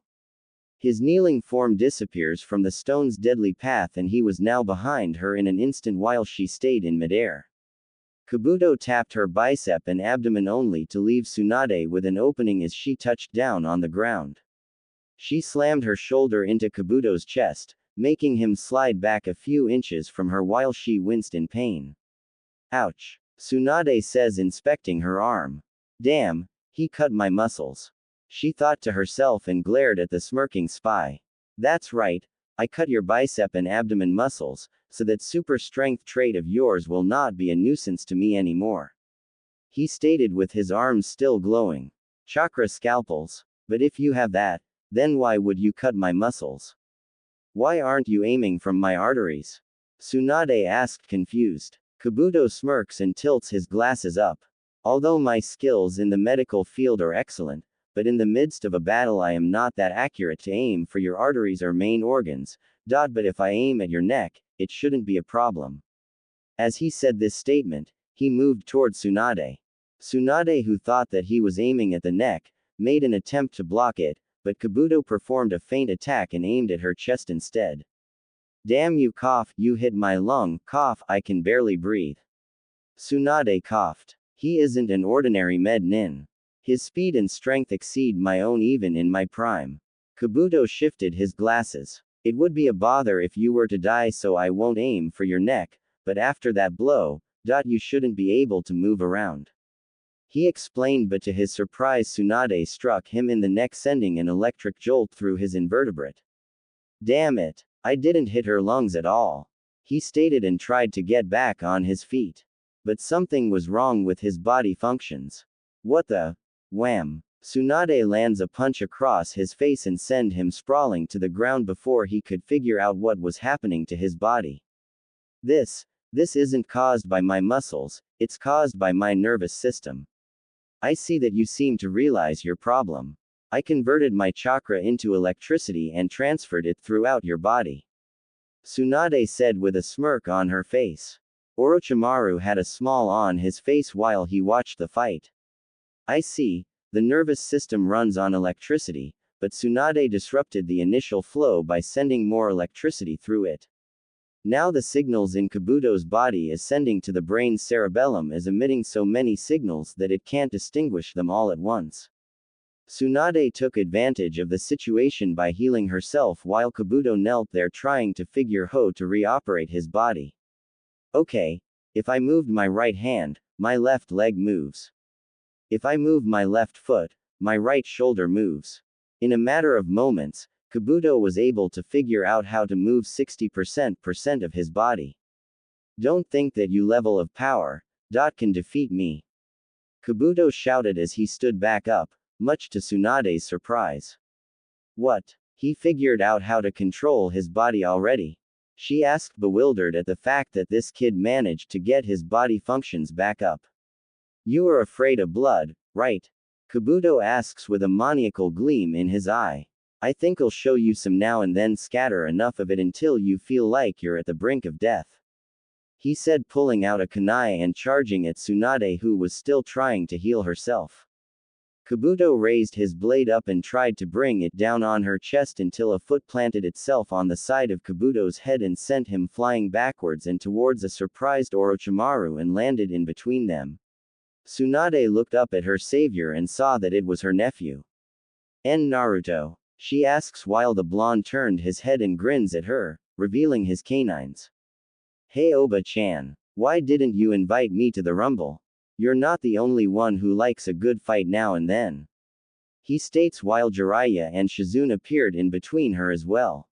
His kneeling form disappears from the stone's deadly path and he was now behind her in an instant while she stayed in midair. Kabuto tapped her bicep and abdomen only to leave Tsunade with an opening as she touched down on the ground. She slammed her shoulder into Kabuto's chest, making him slide back a few inches from her while she winced in pain. Ouch. Tsunade says, inspecting her arm. Damn, he cut my muscles. She thought to herself and glared at the smirking spy. That's right, I cut your bicep and abdomen muscles, so that super strength trait of yours will not be a nuisance to me anymore. He stated with his arms still glowing. Chakra scalpels. But if you have that, then why would you cut my muscles? Why aren't you aiming from my arteries? Tsunade asked, confused. Kabuto smirks and tilts his glasses up. Although my skills in the medical field are excellent, but in the midst of a battle I am not that accurate to aim for your arteries or main organs. But if I aim at your neck, it shouldn't be a problem. As he said this statement, he moved toward Tsunade. Tsunade, who thought that he was aiming at the neck, made an attempt to block it, but Kabuto performed a feint attack and aimed at her chest instead. Damn you, cough, you hit my lung, cough, I can barely breathe. Tsunade coughed. He isn't an ordinary med nin. His speed and strength exceed my own even in my prime. Kabuto shifted his glasses. It would be a bother if you were to die, so I won't aim for your neck, but after that blow, you shouldn't be able to move around. He explained, but to his surprise Tsunade struck him in the neck, sending an electric jolt through his invertebrate. Damn it, I didn't hit her lungs at all. He stated and tried to get back on his feet. But something was wrong with his body functions. What the? Wham! Tsunade lands a punch across his face and send him sprawling to the ground before he could figure out what was happening to his body. This isn't caused by my muscles, it's caused by my nervous system. I see that you seem to realize your problem. I converted my chakra into electricity and transferred it throughout your body. Tsunade said with a smirk on her face. Orochimaru had a smile on his face while he watched the fight. I see, the nervous system runs on electricity, but Tsunade disrupted the initial flow by sending more electricity through it. Now the signals in Kabuto's body is sending to the brain's cerebellum is emitting so many signals that it can't distinguish them all at once. Tsunade took advantage of the situation by healing herself while Kabuto knelt there trying to figure how to reoperate his body. Okay, if I moved my right hand, my left leg moves. If I move my left foot, my right shoulder moves. In a matter of moments, Kabuto was able to figure out how to move 60% of his body. Don't think that you level of power, can defeat me. Kabuto shouted as he stood back up, much to Tsunade's surprise. What? He figured out how to control his body already? She asked, bewildered at the fact that this kid managed to get his body functions back up. You are afraid of blood, right? Kabuto asks with a maniacal gleam in his eye. I think I'll show you some now and then scatter enough of it until you feel like you're at the brink of death. He said, pulling out a kunai and charging at Tsunade, who was still trying to heal herself. Kabuto raised his blade up and tried to bring it down on her chest until a foot planted itself on the side of Kabuto's head and sent him flying backwards and towards a surprised Orochimaru and landed in between them. Tsunade looked up at her savior and saw that it was her nephew. Naruto? She asks while the blonde turned his head and grins at her, revealing his canines. Hey Oba-chan, why didn't you invite me to the rumble? You're not the only one who likes a good fight now and then. He states while Jiraiya and Shizune appeared in between her as well.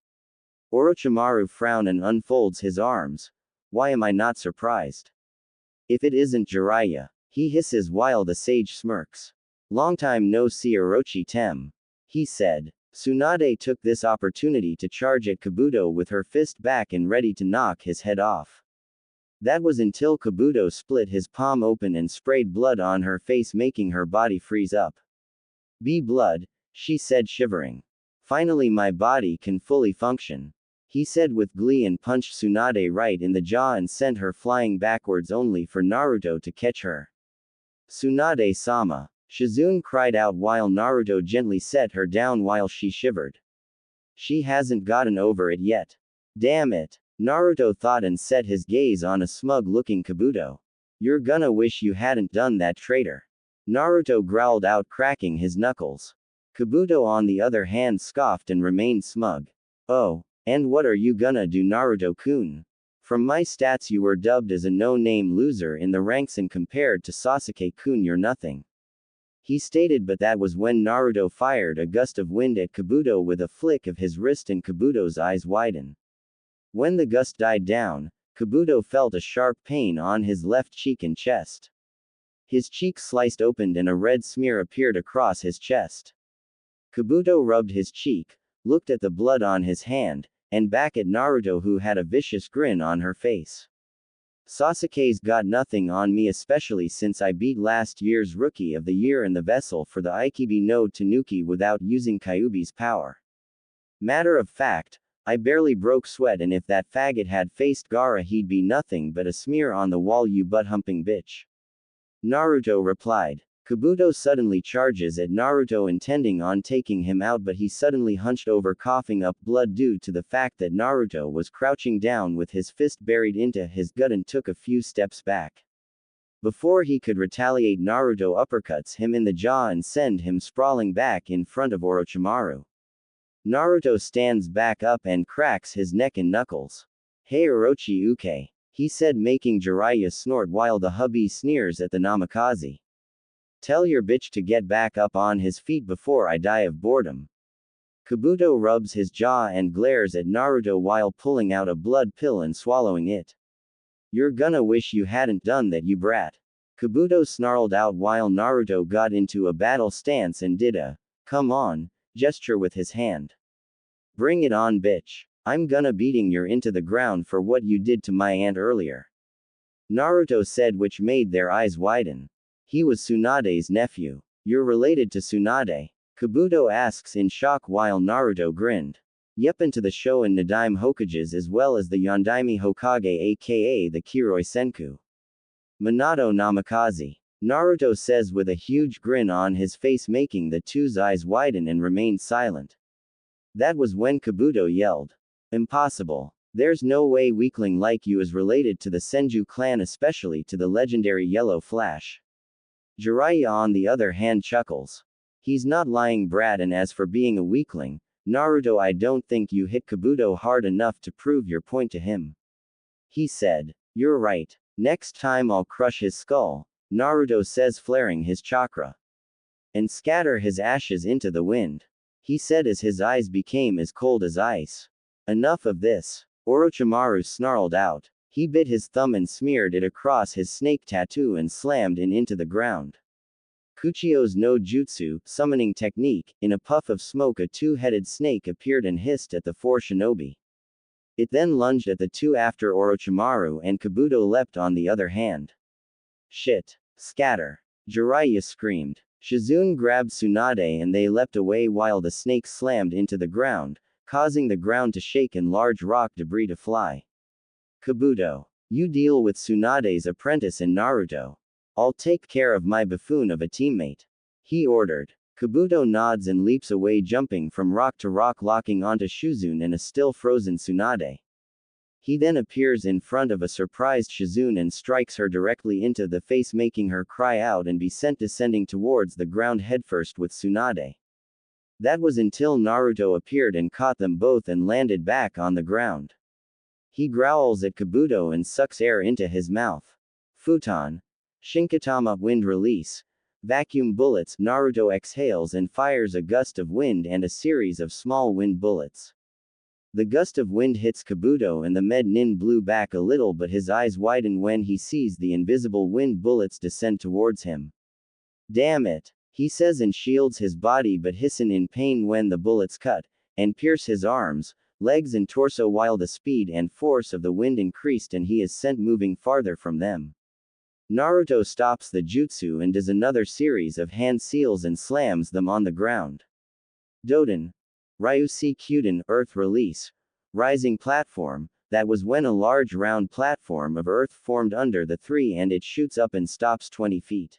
Orochimaru frowns and unfolds his arms. Why am I not surprised? If it isn't Jiraiya, he hisses while the sage smirks. Long time no see Orochi-tem. He said. Tsunade took this opportunity to charge at Kabuto with her fist back and ready to knock his head off. That was until Kabuto split his palm open and sprayed blood on her face, making her body freeze up. Be blood, she said, shivering. Finally my body can fully function. He said with glee and punched Tsunade right in the jaw and sent her flying backwards only for Naruto to catch her. Tsunade-sama. Shizune cried out while Naruto gently set her down while she shivered. She hasn't gotten over it yet. Damn it. Naruto thought and set his gaze on a smug-looking Kabuto. You're gonna wish you hadn't done that, traitor. Naruto growled out, cracking his knuckles. Kabuto on the other hand scoffed and remained smug. Oh, and what are you gonna do, Naruto-kun? From my stats you were dubbed as a no-name loser in the ranks and compared to Sasuke-kun you're nothing. He stated, but that was when Naruto fired a gust of wind at Kabuto with a flick of his wrist and Kabuto's eyes widen. When the gust died down, Kabuto felt a sharp pain on his left cheek and chest. His cheek sliced open and a red smear appeared across his chest. Kabuto rubbed his cheek, looked at the blood on his hand, and back at Naruto, who had a vicious grin on her face. Sasuke's got nothing on me, especially since I beat last year's Rookie of the Year in the vessel for the Ikibi no Tanuki without using Kyuubi's power. Matter of fact, I barely broke sweat, and if that faggot had faced Gaara he'd be nothing but a smear on the wall, you butt-humping bitch. Naruto replied. Kabuto suddenly charges at Naruto intending on taking him out, but he suddenly hunched over coughing up blood due to the fact that Naruto was crouching down with his fist buried into his gut and took a few steps back. Before he could retaliate, Naruto uppercuts him in the jaw and send him sprawling back in front of Orochimaru. Naruto stands back up and cracks his neck and knuckles. Hey Orochi-uke, he said, making Jiraiya snort while the hubby sneers at the Namikaze. Tell your bitch to get back up on his feet before I die of boredom. Kabuto rubs his jaw and glares at Naruto while pulling out a blood pill and swallowing it. You're gonna wish you hadn't done that, you brat. Kabuto snarled out while Naruto got into a battle stance and did a, come on, gesture with his hand. Bring it on, bitch. I'm gonna beating you into the ground for what you did to my aunt earlier. Naruto said, which made their eyes widen. He was Tsunade's nephew. You're related to Tsunade? Kabuto asks in shock while Naruto grinned. Yep, into the Shoin Nadaime Hokages as well as the Yondaime Hokage aka the Kiroi Senku. Minato Namikaze. Naruto says with a huge grin on his face, making the two's eyes widen and remain silent. That was when Kabuto yelled. Impossible. There's no way weakling like you is related to the Senju clan, especially to the legendary Yellow Flash. Jiraiya on the other hand chuckles. He's not lying, brat, and as for being a weakling, Naruto, I don't think you hit Kabuto hard enough to prove your point to him. He said. You're right. Next time I'll crush his skull, Naruto says, flaring his chakra. And scatter his ashes into the wind. He said as his eyes became as cold as ice. Enough of this. Orochimaru snarled out. He bit his thumb and smeared it across his snake tattoo and slammed it into the ground. Kuchio's no jutsu, summoning technique, in a puff of smoke a two-headed snake appeared and hissed at the four shinobi. It then lunged at the two after Orochimaru, and Kabuto leapt on the other hand. Shit. Scatter. Jiraiya screamed. Shizune grabbed Tsunade and they leapt away while the snake slammed into the ground, causing the ground to shake and large rock debris to fly. Kabuto. You deal with Tsunade's apprentice and Naruto. I'll take care of my buffoon of a teammate. he ordered. Kabuto nods and leaps away, jumping from rock to rock, locking onto Shizune and a still frozen Tsunade. He then appears in front of a surprised Shizune and strikes her directly into the face, making her cry out and be sent descending towards the ground headfirst with Tsunade. That was until Naruto appeared and caught them both and landed back on the ground. He growls at Kabuto and sucks air into his mouth. Futon. Shinkatama, wind release. Vacuum bullets. Naruto exhales and fires a gust of wind and a series of small wind bullets. The gust of wind hits Kabuto and the med nin blew back a little, but his eyes widen when he sees the invisible wind bullets descend towards him. Damn it, he says and shields his body, but hisses in pain when the bullets cut and pierce his arms, legs and torso while the speed and force of the wind increased and he is sent moving farther from them. Naruto stops the jutsu and does another series of hand seals and slams them on the ground. Doden. Ryusi Kyuden, earth release. Rising platform. That was when a large round platform of earth formed under the three and it shoots up and stops 20 feet.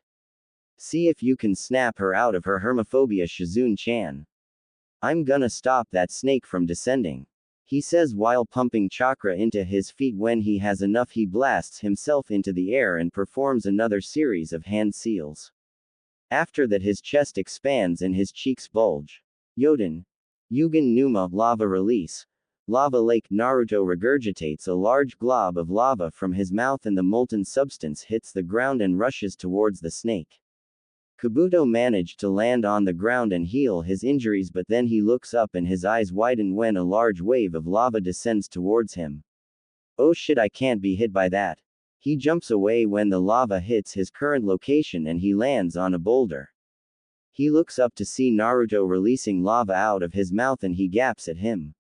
See if you can snap her out of her hermophobia, Shizune-chan. I'm gonna stop that snake from descending. He says while pumping chakra into his feet. When he has enough, he blasts himself into the air and performs another series of hand seals. After that, his chest expands and his cheeks bulge. Yoden. Yugen Numa, lava release. Lava lake. Naruto regurgitates a large glob of lava from his mouth and the molten substance hits the ground and rushes towards the snake. Kabuto managed to land on the ground and heal his injuries, but then he looks up and his eyes widen when a large wave of lava descends towards him. Oh shit, I can't be hit by that. He jumps away when the lava hits his current location and he lands on a boulder. He looks up to see Naruto releasing lava out of his mouth and he gaps at him.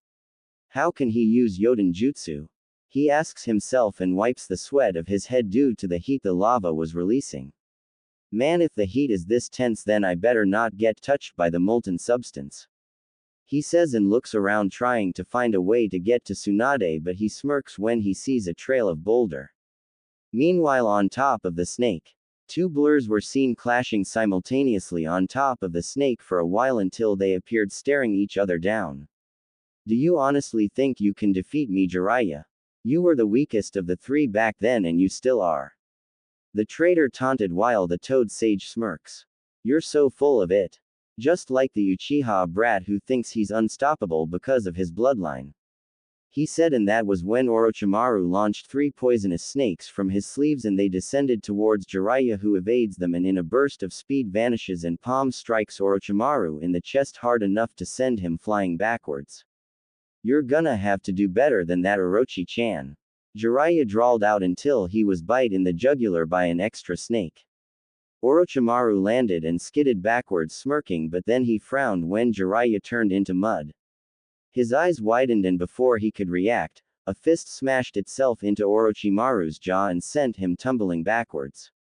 How can he use Yoden Jutsu? He asks himself and wipes the sweat of his head due to the heat the lava was releasing. Man, if the heat is this tense, then I better not get touched by the molten substance. He says and looks around trying to find a way to get to Tsunade, but he smirks when he sees a trail of boulder. Meanwhile, on top of the snake, two blurs were seen clashing simultaneously on top of the snake for a while until they appeared staring each other down. Do you honestly think you can defeat me, Jiraiya? You were the weakest of the three back then and you still are. The traitor taunted while the Toad Sage smirks. You're so full of it. Just like the Uchiha brat who thinks he's unstoppable because of his bloodline. He said, and that was when Orochimaru launched 3 poisonous snakes from his sleeves and they descended towards Jiraiya, who evades them and in a burst of speed vanishes and palm strikes Orochimaru in the chest hard enough to send him flying backwards. You're gonna have to do better than that, Orochi-chan. Jiraiya drawled out until he was bite in the jugular by an extra snake. Orochimaru landed and skidded backwards smirking, but then he frowned when Jiraiya turned into mud. His eyes widened and before he could react, a fist smashed itself into Orochimaru's jaw and sent him tumbling backwards.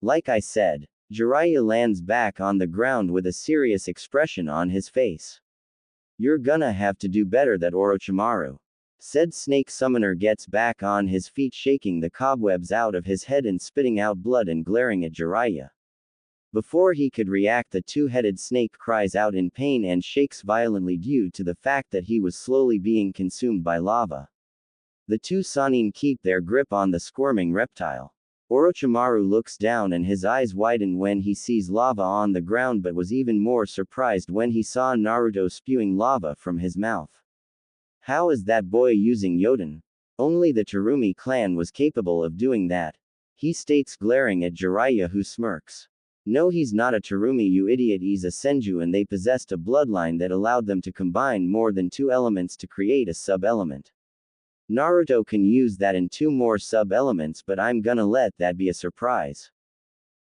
Like I said, Jiraiya lands back on the ground with a serious expression on his face. You're gonna have to do better, that Orochimaru. Said snake summoner gets back on his feet, shaking the cobwebs out of his head and spitting out blood and glaring at Jiraiya. Before he could react, the two-headed snake cries out in pain and shakes violently due to the fact that he was slowly being consumed by lava. The two Sannin keep their grip on the squirming reptile. Orochimaru looks down and his eyes widen when he sees lava on the ground, but was even more surprised when he saw Naruto spewing lava from his mouth. How is that boy using Yoden? Only the Terumi clan was capable of doing that. He states, glaring at Jiraiya, who smirks. No, he's not a Terumi, you idiot, he's a Senju, and they possessed a bloodline that allowed them to combine more than 2 elements to create a sub-element. Naruto can use that and 2 more sub-elements, but I'm gonna let that be a surprise.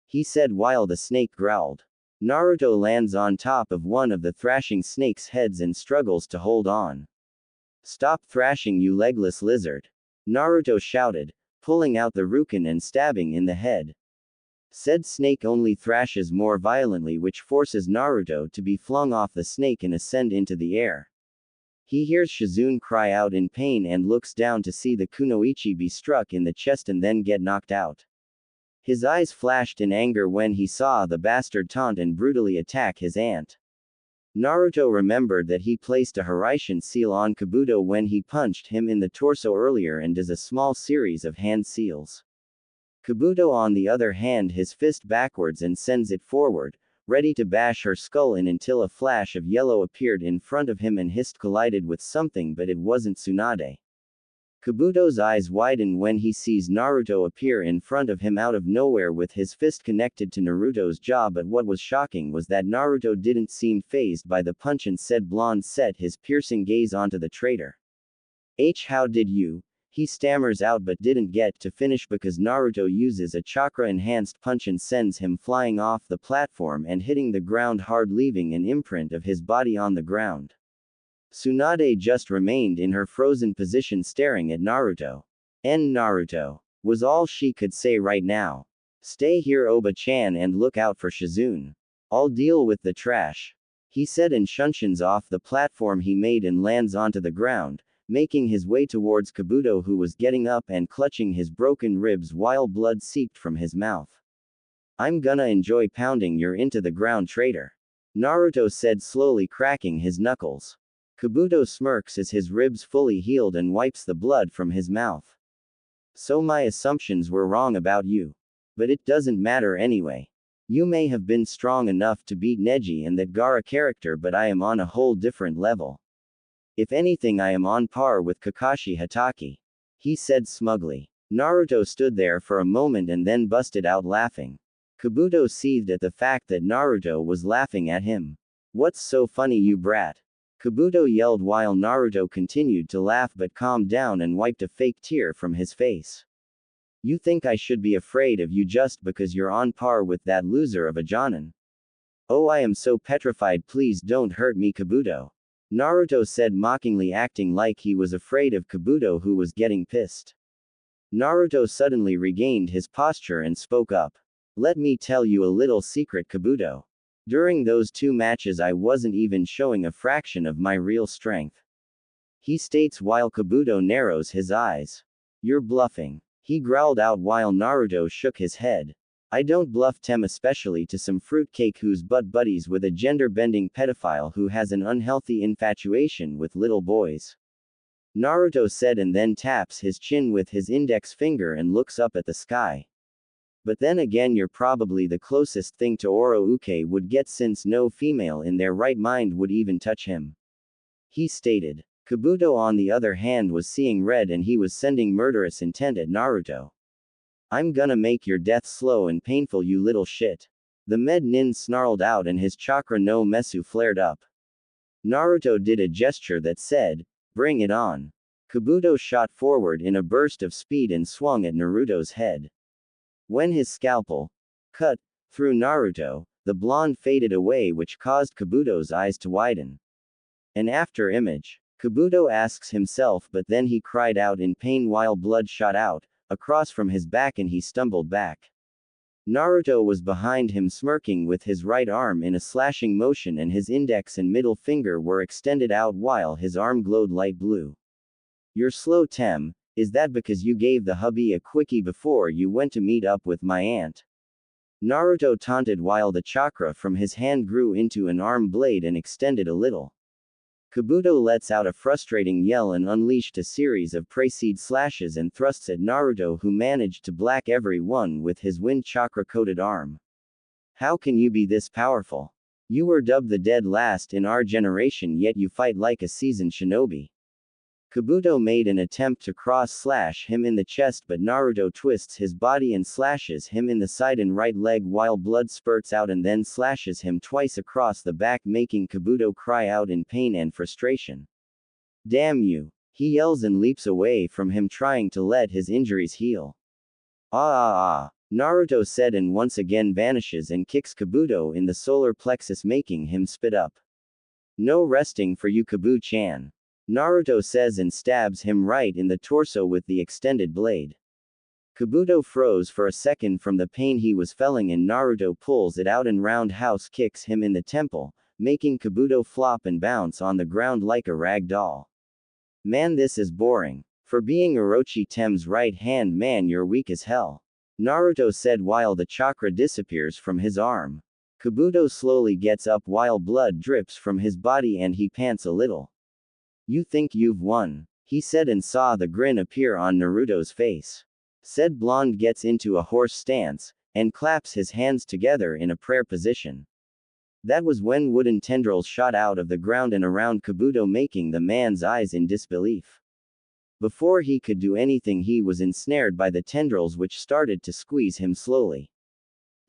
He said while the snake growled. Naruto lands on top of one of the thrashing snake's heads and struggles to hold on. Stop thrashing, you legless lizard. Naruto shouted, pulling out the Rukin and stabbing in the head. Said snake only thrashes more violently, which forces Naruto to be flung off the snake and ascend into the air. He hears Shizune cry out in pain and looks down to see the kunoichi be struck in the chest and then get knocked out. His eyes flashed in anger when he saw the bastard Tenten brutally attack his aunt. Naruto remembered that he placed a Hiraishin seal on Kabuto when he punched him in the torso earlier and does a small series of hand seals. Kabuto on the other hand his fist backwards and sends it forward, ready to bash her skull in until a flash of yellow appeared in front of him and hissed collided with something but it wasn't Tsunade. Kabuto's eyes widen when he sees Naruto appear in front of him out of nowhere with his fist connected to Naruto's jaw, but what was shocking was that Naruto didn't seem fazed by the punch and said blonde set his piercing gaze onto the traitor. How did you? He stammers out but didn't get to finish because Naruto uses a chakra-enhanced punch and sends him flying off the platform and hitting the ground hard, leaving an imprint of his body on the ground. Tsunade just remained in her frozen position staring at Naruto. Naruto, was all she could say right now. Stay here Oba-chan and look out for Shizune. I'll deal with the trash. He said and shunshuns off the platform he made and lands onto the ground, making his way towards Kabuto who was getting up and clutching his broken ribs while blood seeped from his mouth. I'm gonna enjoy pounding your into the ground traitor. Naruto said slowly cracking his knuckles. Kabuto smirks as his ribs fully healed and wipes the blood from his mouth. So my assumptions were wrong about you. But it doesn't matter anyway. You may have been strong enough to beat Neji and that Gaara character, but I am on a whole different level. If anything I am on par with Kakashi Hatake. He said smugly. Naruto stood there for a moment and then busted out laughing. Kabuto seethed at the fact that Naruto was laughing at him. What's so funny you brat? Kabuto yelled while Naruto continued to laugh but calmed down and wiped a fake tear from his face. You think I should be afraid of you just because you're on par with that loser of a Jonin? Oh, I am so petrified, please don't hurt me Kabuto. Naruto said mockingly, acting like he was afraid of Kabuto who was getting pissed. Naruto suddenly regained his posture and spoke up. Let me tell you a little secret Kabuto. During those 2 matches I wasn't even showing a fraction of my real strength. He states while Kabuto narrows his eyes. You're bluffing. He growled out while Naruto shook his head. I don't bluff Tem, especially to some fruitcake who's butt buddies with a gender-bending pedophile who has an unhealthy infatuation with little boys. Naruto said and then taps his chin with his index finger and looks up at the sky. But then again you're probably the closest thing to Oro-uke would get since no female in their right mind would even touch him. He stated. Kabuto on the other hand was seeing red and he was sending murderous intent at Naruto. I'm gonna make your death slow and painful you little shit. The med nin snarled out and his chakra no mesu flared up. Naruto did a gesture that said, bring it on. Kabuto shot forward in a burst of speed and swung at Naruto's head. When his scalpel cut through Naruto, the blonde faded away, which caused Kabuto's eyes to widen. An after image. Kabuto asks himself, but then he cried out in pain while blood shot out across from his back and he stumbled back. Naruto was behind him smirking with his right arm in a slashing motion and his index and middle finger were extended out while his arm glowed light blue. You're slow Tem, is that because you gave the hubby a quickie before you went to meet up with my aunt? Naruto taunted while the chakra from his hand grew into an arm blade and extended a little. Kabuto lets out a frustrating yell and unleashed a series of prey-seed slashes and thrusts at Naruto, who managed to black every one with his wind chakra-coated arm. How can you be this powerful? You were dubbed the dead last in our generation yet you fight like a seasoned shinobi. Kabuto made an attempt to cross-slash him in the chest, but Naruto twists his body and slashes him in the side and right leg while blood spurts out and then slashes him twice across the back, making Kabuto cry out in pain and frustration. Damn you! He yells and leaps away from him, trying to let his injuries heal. Naruto said and once again vanishes and kicks Kabuto in the solar plexus, making him spit up. No resting for you Kabu-chan. Naruto says and stabs him right in the torso with the extended blade. Kabuto froze for a second from the pain he was feeling and Naruto pulls it out and roundhouse kicks him in the temple, making Kabuto flop and bounce on the ground like a rag doll. Man, this is boring. For being Orochi Tem's right hand man you're weak as hell. Naruto said while the chakra disappears from his arm. Kabuto slowly gets up while blood drips from his body and he pants a little. You think you've won, he said and saw the grin appear on Naruto's face. Said blonde gets into a horse stance, and claps his hands together in a prayer position. That was when wooden tendrils shot out of the ground and around Kabuto, making the man's eyes in disbelief. Before he could do anything, he was ensnared by the tendrils which started to squeeze him slowly.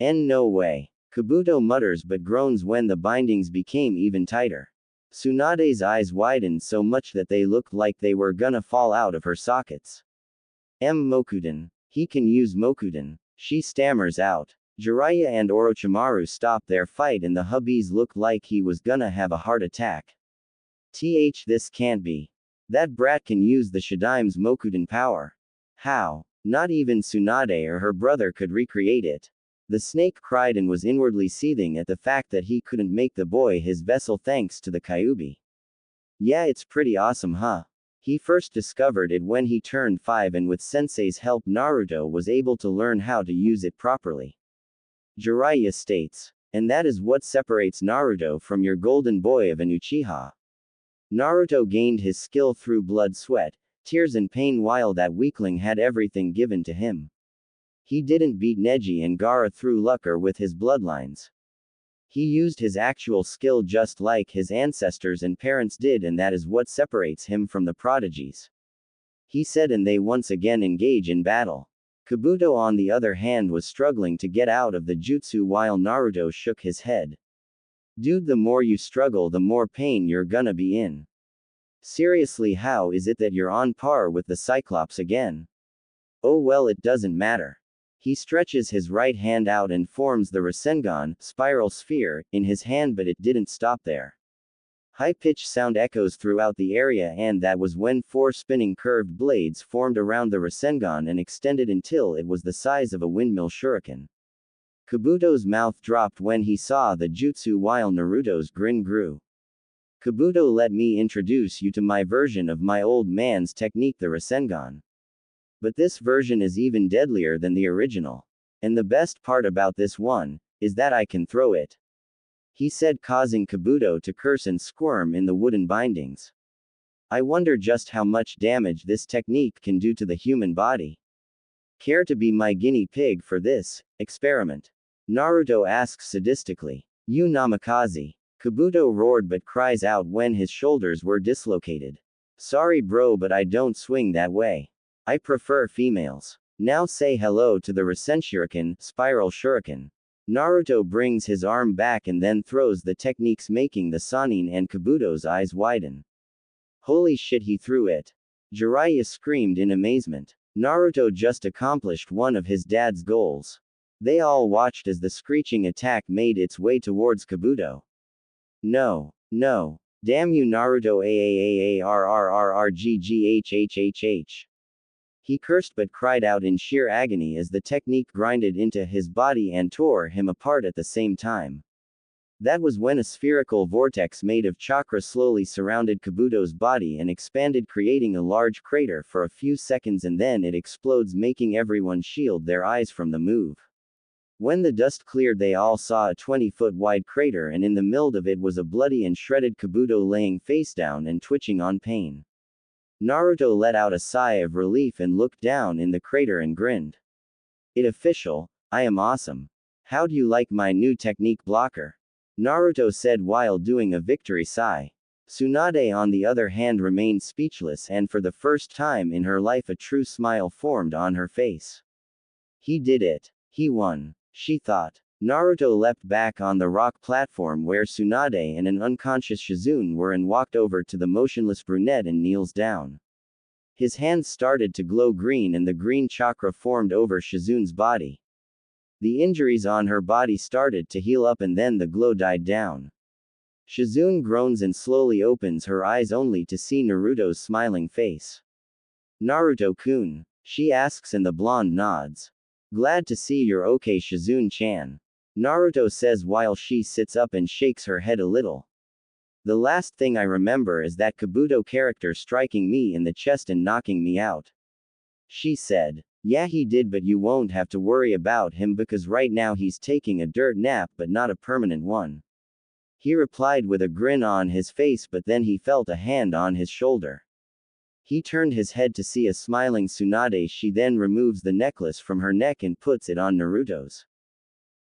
No way. Kabuto mutters but groans when the bindings became even tighter. Tsunade's eyes widened so much that they looked like they were gonna fall out of her sockets. Mokuden. He can use Mokuden. She stammers out. Jiraiya and Orochimaru stop their fight and the hubbies look like he was gonna have a heart attack. This can't be. That brat can use the Shadaime's Mokuden power. How? Not even Tsunade or her brother could recreate it. The snake cried and was inwardly seething at the fact that he couldn't make the boy his vessel thanks to the Kyuubi. Yeah, it's pretty awesome, huh? He first discovered it when he turned 5 and with Sensei's help Naruto was able to learn how to use it properly. Jiraiya states. And that is what separates Naruto from your golden boy of an Uchiha. Naruto gained his skill through blood, sweat, tears and pain while that weakling had everything given to him. He didn't beat Neji and Gaara through luck or with his bloodlines. He used his actual skill just like his ancestors and parents did, and that is what separates him from the prodigies. He said, and they once again engage in battle. Kabuto on the other hand was struggling to get out of the jutsu while Naruto shook his head. Dude, the more you struggle the more pain you're gonna be in. Seriously, how is it that you're on par with the Cyclops again? Oh well, it doesn't matter. He stretches his right hand out and forms the Rasengan, spiral sphere, in his hand, but it didn't stop there. High-pitched sound echoes throughout the area, and that was when 4 spinning curved blades formed around the Rasengan and extended until it was the size of a windmill shuriken. Kabuto's mouth dropped when he saw the jutsu while Naruto's grin grew. Kabuto, let me introduce you to my version of my old man's technique, the Rasengan. But this version is even deadlier than the original. And the best part about this one is that I can throw it, he said, causing Kabuto to curse and squirm in the wooden bindings. I wonder just how much damage this technique can do to the human body. Care to be my guinea pig for this experiment? Naruto asks sadistically. You namikaze. Kabuto roared but cries out when his shoulders were dislocated. Sorry bro, but I don't swing that way. I prefer females. Now say hello to the Rasenshuriken, spiral shuriken. Naruto brings his arm back and then throws the techniques, making the Sannin and Kabuto's eyes widen. Holy shit, he threw it. Jiraiya screamed in amazement. Naruto just accomplished one of his dad's goals. They all watched as the screeching attack made its way towards Kabuto. No. No. Damn you Naruto, AAAARRRRGGHHHH. He cursed but cried out in sheer agony as the technique grinded into his body and tore him apart at the same time. That was when a spherical vortex made of chakra slowly surrounded Kabuto's body and expanded, creating a large crater for a few seconds, and then it explodes, making everyone shield their eyes from the move. When the dust cleared, they all saw a 20-foot wide crater, and in the middle of it was a bloody and shredded Kabuto laying face down and twitching on pain. Naruto let out a sigh of relief and looked down in the crater and grinned. It official, I am awesome. How do you like my new technique blocker? Naruto said while doing a victory sigh. Tsunade on the other hand remained speechless, and for the first time in her life a true smile formed on her face. He did it. He won, she thought. Naruto leapt back on the rock platform where Tsunade and an unconscious Shizune were and walked over to the motionless brunette and kneels down. His hands started to glow green and the green chakra formed over Shizune's body. The injuries on her body started to heal up and then the glow died down. Shizune groans and slowly opens her eyes only to see Naruto's smiling face. Naruto-kun, she asks and the blonde nods. Glad to see you're okay, Shizune-chan. Naruto says while she sits up and shakes her head a little. The last thing I remember is that Kabuto character striking me in the chest and knocking me out. She said. Yeah, he did, but you won't have to worry about him because right now he's taking a dirt nap, but not a permanent one. He replied with a grin on his face, but then he felt a hand on his shoulder. He turned his head to see a smiling Tsunade. She then removes the necklace from her neck and puts it on Naruto's.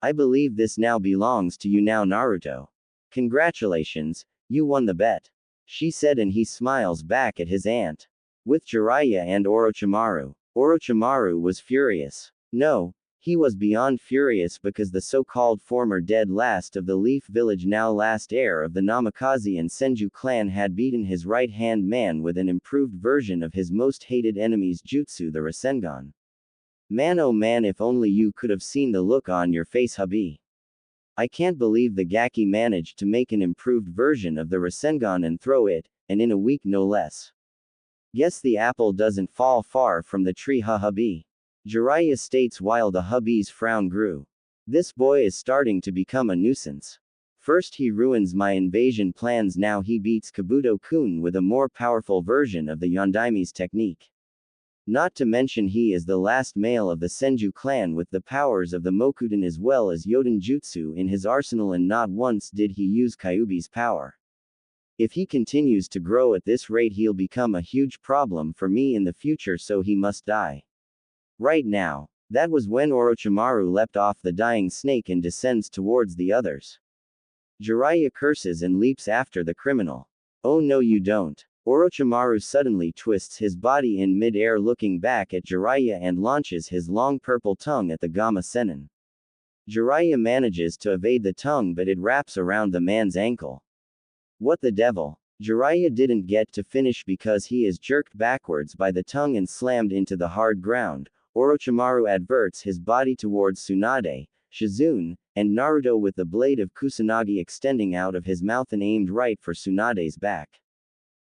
I believe this now belongs to you now, Naruto. Congratulations, you won the bet. She said, and he smiles back at his aunt. With Jiraiya and Orochimaru. Orochimaru was furious. No, he was beyond furious because the so-called former dead last of the Leaf Village, now last heir of the Namikaze and Senju clan, had beaten his right-hand man with an improved version of his most hated enemy's jutsu, the Rasengan. Man, oh man, if only you could have seen the look on your face, hubby. I can't believe the Gaki managed to make an improved version of the Rasengan and throw it, and in a week no less. Guess the apple doesn't fall far from the tree, hubby. Jiraiya states while the hubby's frown grew. This boy is starting to become a nuisance. First he ruins my invasion plans, now he beats Kabuto-kun with a more powerful version of the Yondaime's technique. Not to mention he is the last male of the Senju clan with the powers of the Mokuden as well as Yoden Jutsu in his arsenal, and not once did he use Kyuubi's power. If he continues to grow at this rate, he'll become a huge problem for me in the future, so he must die. Right now. That was when Orochimaru leapt off the dying snake and descends towards the others. Jiraiya curses and leaps after the criminal. Oh no, you don't. Orochimaru suddenly twists his body in mid-air, looking back at Jiraiya, and launches his long purple tongue at the Gamma Sennin. Jiraiya manages to evade the tongue, but it wraps around the man's ankle. What the devil? Jiraiya didn't get to finish because he is jerked backwards by the tongue and slammed into the hard ground. Orochimaru adverts his body towards Tsunade, Shizune, and Naruto with the blade of Kusanagi extending out of his mouth and aimed right for Tsunade's back.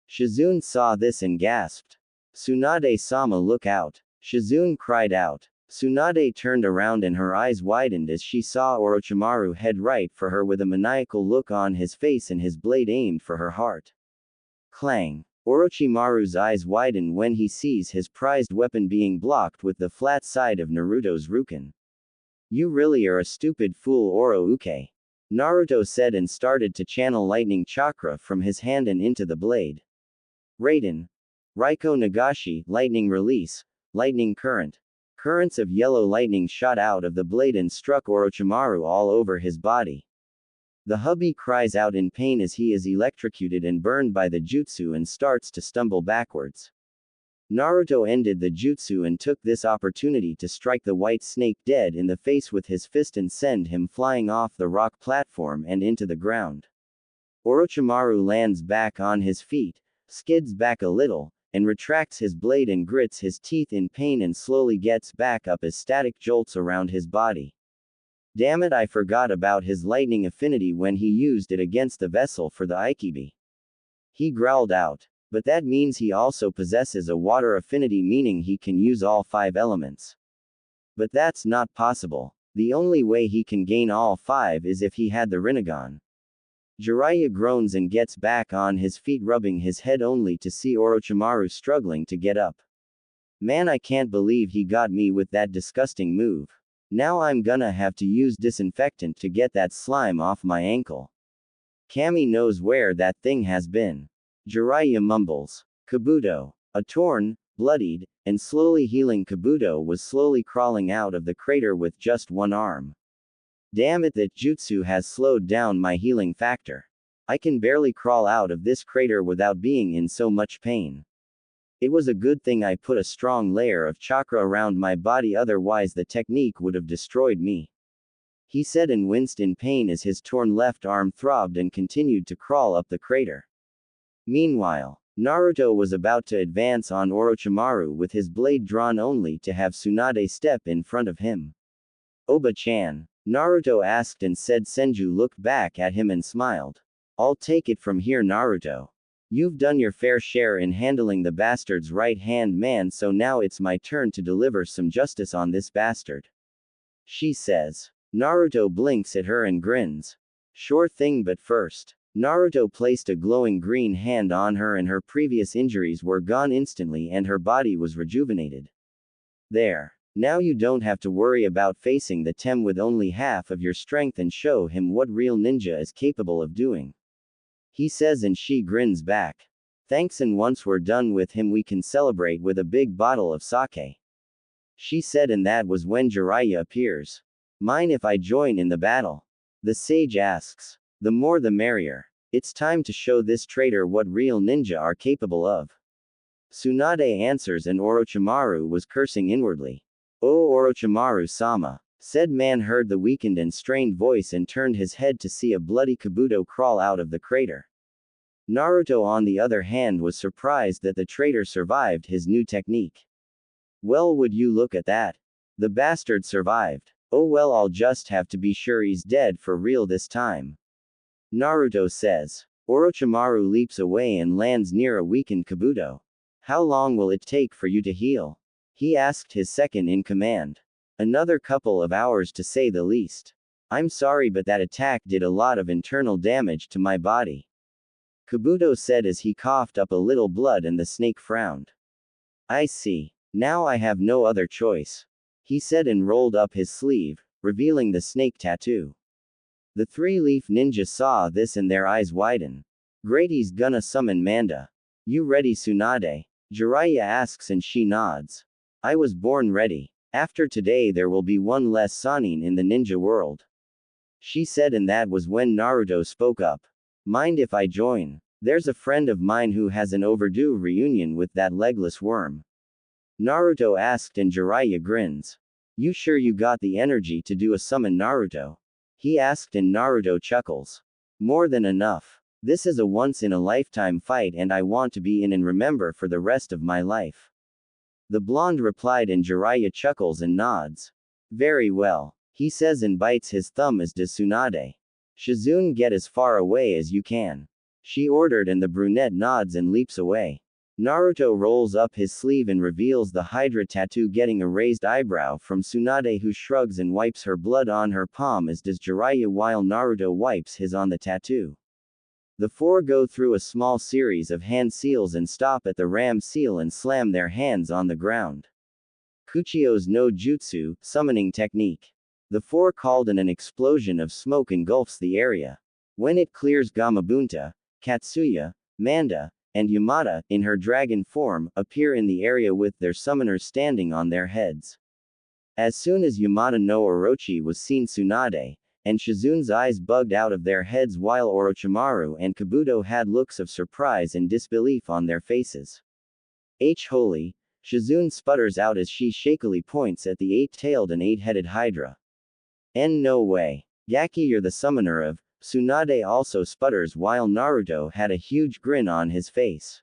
Shizune saw this and gasped. Tsunade-sama, look out. Shizune cried out. Tsunade turned around and her eyes widened as she saw Orochimaru head right for her with a maniacal look on his face and his blade aimed for her heart. Clang. Orochimaru's eyes widen when he sees his prized weapon being blocked with the flat side of Naruto's Rukin. You really are a stupid fool, Oro Uke. Naruto said and started to channel lightning chakra from his hand and into the blade. Raiden. Raiko Nagashi, lightning release, lightning current. Currents of yellow lightning shot out of the blade and struck Orochimaru all over his body. The hubby cries out in pain as he is electrocuted and burned by the jutsu and starts to stumble backwards. Naruto ended the jutsu and took this opportunity to strike the white snake dead in the face with his fist and send him flying off the rock platform and into the ground. Orochimaru lands back on his feet, skids back a little, and retracts his blade and grits his teeth in pain and slowly gets back up as static jolts around his body. Damn it, I forgot about his lightning affinity when he used it against the vessel for the Aikibi. He growled out. But that means he also possesses a water affinity, meaning he can use all 5 elements. But that's not possible. The only way he can gain all 5 is if he had the Rinnegan. Jiraiya groans and gets back on his feet, rubbing his head only to see Orochimaru struggling to get up. Man, I can't believe he got me with that disgusting move. Now I'm gonna have to use disinfectant to get that slime off my ankle. Kami knows where that thing has been. Jiraiya mumbles. Kabuto. A torn, bloodied, and slowly healing Kabuto was slowly crawling out of the crater with just one arm. Damn it, that jutsu has slowed down my healing factor. I can barely crawl out of this crater without being in so much pain. It was a good thing I put a strong layer of chakra around my body, otherwise the technique would have destroyed me. He said and winced in pain as his torn left arm throbbed and continued to crawl up the crater. Meanwhile, Naruto was about to advance on Orochimaru with his blade drawn only to have Tsunade step in front of him. Oba-chan? Naruto asked and said. Senju looked back at him and smiled. I'll take it from here, Naruto. You've done your fair share in handling the bastard's right-hand man, so now it's my turn to deliver some justice on this bastard. She says. Naruto blinks at her and grins. Sure thing, but first. Naruto placed a glowing green hand on her and her previous injuries were gone instantly and her body was rejuvenated. There. Now you don't have to worry about facing the Tem with only half of your strength and show him what real ninja is capable of doing. He says and she grins back. Thanks, and once we're done with him we can celebrate with a big bottle of sake. She said, and that was when Jiraiya appears. Mind if I join in the battle? The sage asks. The more the merrier. It's time to show this traitor what real ninja are capable of. Tsunade answers, and Orochimaru was cursing inwardly. Oh Orochimaru-sama. Said man heard the weakened and strained voice and turned his head to see a bloody Kabuto crawl out of the crater. Naruto on the other hand was surprised that the traitor survived his new technique. Well, would you look at that? The bastard survived. Oh well, I'll just have to be sure he's dead for real this time. Naruto says. Orochimaru leaps away and lands near a weakened Kabuto. How long will it take for you to heal? He asked his second in command. Another couple of hours to say the least. I'm sorry, but that attack did a lot of internal damage to my body. Kabuto said as he coughed up a little blood, and the snake frowned. I see. Now I have no other choice. He said and rolled up his sleeve, revealing the snake tattoo. The three-leaf ninja saw this and their eyes widen. Great, he's gonna summon Manda. You ready, Tsunade? Jiraiya asks and she nods. I was born ready. After today there will be one less Sannin in the ninja world. She said, and that was when Naruto spoke up. Mind if I join? There's a friend of mine who has an overdue reunion with that legless worm. Naruto asked and Jiraiya grins. You sure you got the energy to do a summon, Naruto? He asked and Naruto chuckles. More than enough. This is a once-in-a-lifetime fight and I want to be in and remember for the rest of my life. The blonde replied and Jiraiya chuckles and nods. Very well. He says and bites his thumb as does Tsunade. Shizune, get as far away as you can. She ordered and the brunette nods and leaps away. Naruto rolls up his sleeve and reveals the Hydra tattoo, getting a raised eyebrow from Tsunade, who shrugs and wipes her blood on her palm as does Jiraiya while Naruto wipes his on the tattoo. The four go through a small series of hand seals and stop at the ram seal and slam their hands on the ground. Kuchio's no jutsu, summoning technique. The four called and an explosion of smoke engulfs the area. When it clears, Gamabunta, Katsuya, Manda, and Yamada, in her dragon form, appear in the area with their summoners standing on their heads. As soon as Yamada no Orochi was seen, Tsunade and Shizune's eyes bugged out of their heads while Orochimaru and Kabuto had looks of surprise and disbelief on their faces. Holy! Shizune sputters out as she shakily points at the eight-tailed and eight-headed Hydra. No way. Gaki, you're the summoner of... Tsunade also sputters while Naruto had a huge grin on his face.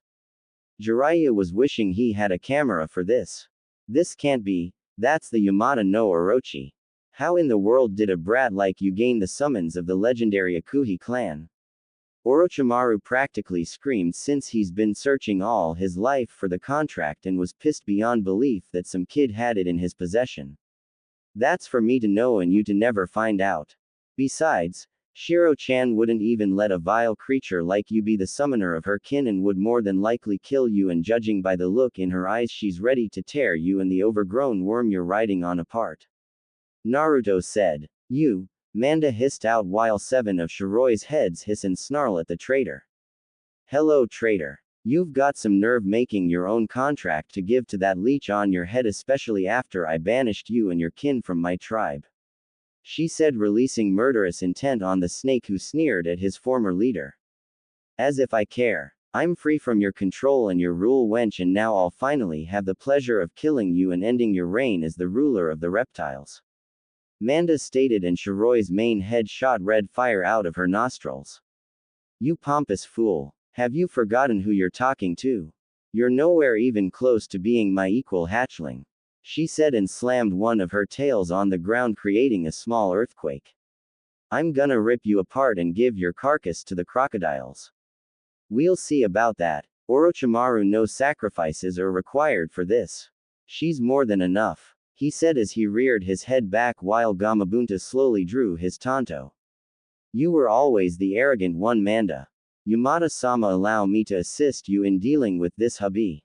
Jiraiya was wishing he had a camera for this. This can't be. That's the Yamada no Orochi. How in the world did a brat like you gain the summons of the legendary Akuhi clan? Orochimaru practically screamed since he's been searching all his life for the contract and was pissed beyond belief that some kid had it in his possession. That's for me to know and you to never find out. Besides, Shiro-chan wouldn't even let a vile creature like you be the summoner of her kin and would more than likely kill you, and judging by the look in her eyes she's ready to tear you and the overgrown worm you're riding on apart. Naruto said. You, Manda hissed out while 7 of Shiroi's heads hiss and snarl at the traitor. Hello, traitor. You've got some nerve making your own contract to give to that leech on your head, especially after I banished you and your kin from my tribe. She said, releasing murderous intent on the snake who sneered at his former leader. As if I care. I'm free from your control and your rule, wench, and now I'll finally have the pleasure of killing you and ending your reign as the ruler of the reptiles. Manda stated, and Shiroi's main head shot red fire out of her nostrils. You pompous fool. Have you forgotten who you're talking to? You're nowhere even close to being my equal, hatchling. She said and slammed one of her tails on the ground, creating a small earthquake. I'm gonna rip you apart and give your carcass to the crocodiles. We'll see about that. Orochimaru, no sacrifices are required for this. She's more than enough, he said as he reared his head back while Gamabunta slowly drew his tanto. You were always the arrogant one, Manda. Yamada-sama, allow me to assist you in dealing with this hubby.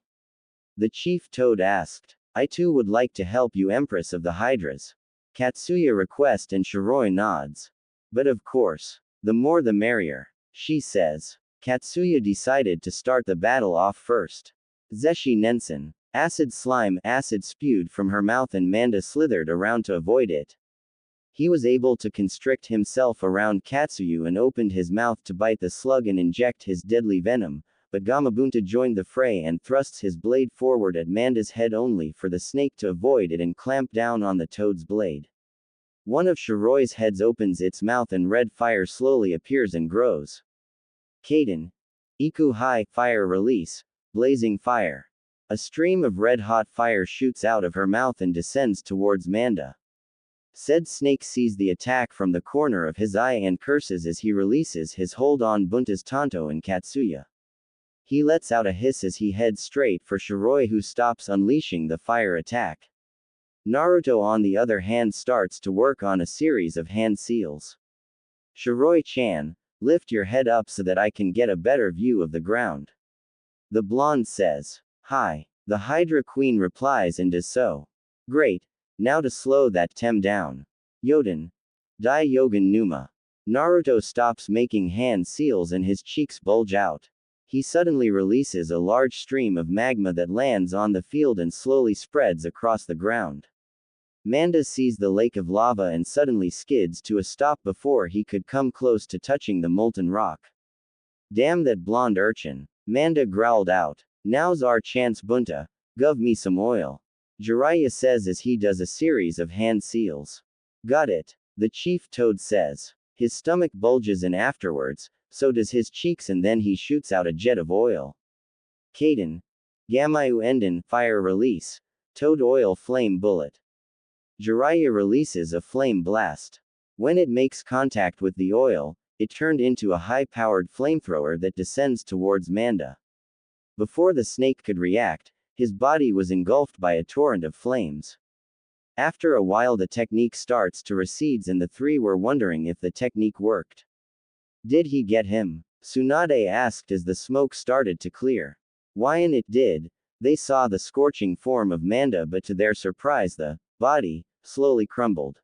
The chief toad asked. I too would like to help you, Empress of the Hydras. Katsuya requests and Shiroi nods. But of course, the more the merrier, she says. Katsuya decided to start the battle off first. Zeshi Nensen. Acid slime, acid spewed from her mouth and Manda slithered around to avoid it. He was able to constrict himself around Katsuyu and opened his mouth to bite the slug and inject his deadly venom, but Gamabunta joined the fray and thrusts his blade forward at Manda's head only for the snake to avoid it and clamp down on the toad's blade. One of Shiroi's heads opens its mouth and red fire slowly appears and grows. Kaden. Iku Hai, fire release, blazing fire. A stream of red-hot fire shoots out of her mouth and descends towards Manda. Said snake sees the attack from the corner of his eye and curses as he releases his hold on Bunta's Tanto and Katsuya. He lets out a hiss as he heads straight for Shiroi, who stops unleashing the fire attack. Naruto on the other hand starts to work on a series of hand seals. Shiroi-chan, lift your head up so that I can get a better view of the ground. The blonde says. Hi. The Hydra Queen replies and does so. Great. Now to slow that tem down. Yoden. Dai Yogan Numa. Naruto stops making hand seals and his cheeks bulge out. He suddenly releases a large stream of magma that lands on the field and slowly spreads across the ground. Manda sees the lake of lava and suddenly skids to a stop before he could come close to touching the molten rock. Damn that blonde urchin. Manda growled out. Now's our chance, Bunta. Gov me some oil. Jiraiya says as he does a series of hand seals. Got it. The chief toad says. His stomach bulges and afterwards, so does his cheeks, and then he shoots out a jet of oil. Kaden. Gamayu Enden, fire release. Toad oil flame bullet. Jiraiya releases a flame blast. When it makes contact with the oil, it turned into a high-powered flamethrower that descends towards Manda. Before the snake could react, his body was engulfed by a torrent of flames. After a while the technique starts to recede and the three were wondering if the technique worked. Did he get him? Tsunade asked as the smoke started to clear. Whyen it did. They saw the scorching form of Manda, but to their surprise the body slowly crumbled.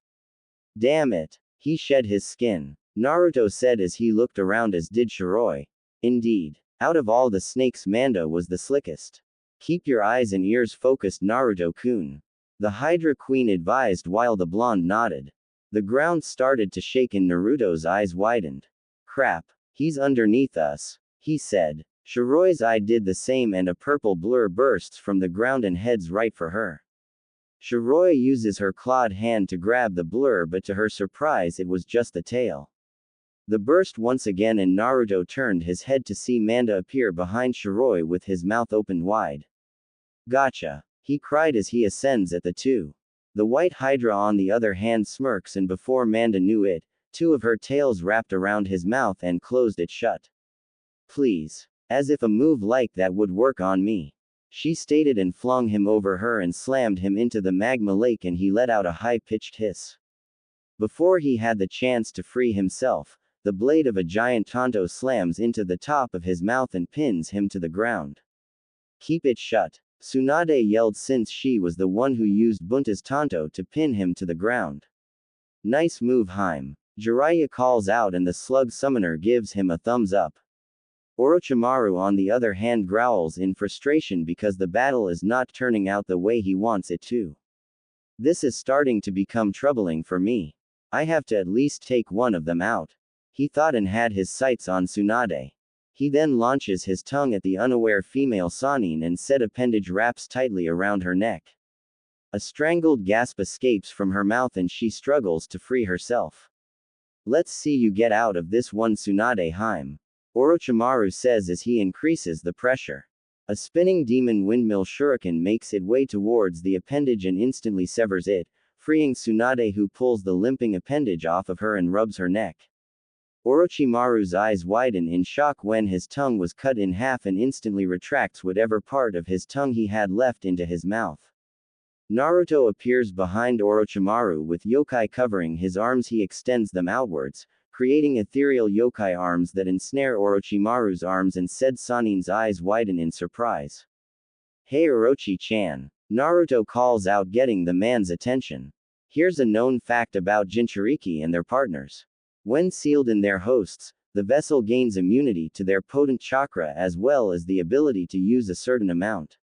Damn it. He shed his skin. Naruto said as he looked around, as did Shiroi. Indeed. Out of all the snakes, Manda was the slickest. Keep your eyes and ears focused, Naruto-kun. The Hydra Queen advised while the blonde nodded. The ground started to shake and Naruto's eyes widened. Crap. He's underneath us, he said. Shiroi's eye did the same and a purple blur bursts from the ground and heads right for her. Shiroi uses her clawed hand to grab the blur, but to her surprise it was just the tail. The burst once again and Naruto turned his head to see Manda appear behind Shiroi with his mouth opened wide. Gotcha! He cried as he ascends at the two. The white hydra on the other hand smirks, and before Manda knew it, two of her tails wrapped around his mouth and closed it shut. Please. As if a move like that would work on me. She stated and flung him over her and slammed him into the magma lake, and he let out a high-pitched hiss. Before he had the chance to free himself, the blade of a giant Tanto slams into the top of his mouth and pins him to the ground. Keep it shut. Tsunade yelled since she was the one who used Bunta's Tanto to pin him to the ground. Nice move, Haim. Jiraiya calls out and the slug summoner gives him a thumbs up. Orochimaru on the other hand growls in frustration because the battle is not turning out the way he wants it to. This is starting to become troubling for me. I have to at least take one of them out. He thought and had his sights on Tsunade. He then launches his tongue at the unaware female Sannin and said appendage wraps tightly around her neck. A strangled gasp escapes from her mouth and she struggles to free herself. Let's see you get out of this one, Tsunade Haim. Orochimaru says as he increases the pressure. A spinning demon windmill shuriken makes its way towards the appendage and instantly severs it, freeing Tsunade, who pulls the limping appendage off of her and rubs her neck. Orochimaru's eyes widen in shock when his tongue was cut in half and instantly retracts whatever part of his tongue he had left into his mouth. Naruto appears behind Orochimaru with yokai covering his arms. He extends them outwards, creating ethereal yokai arms that ensnare Orochimaru's arms, and said Sannin's eyes widen in surprise. Hey Orochi-chan. Naruto calls out, getting the man's attention. Here's a known fact about Jinchuriki and their partners. When sealed in their hosts, the vessel gains immunity to their potent chakra as well as the ability to use a certain amount.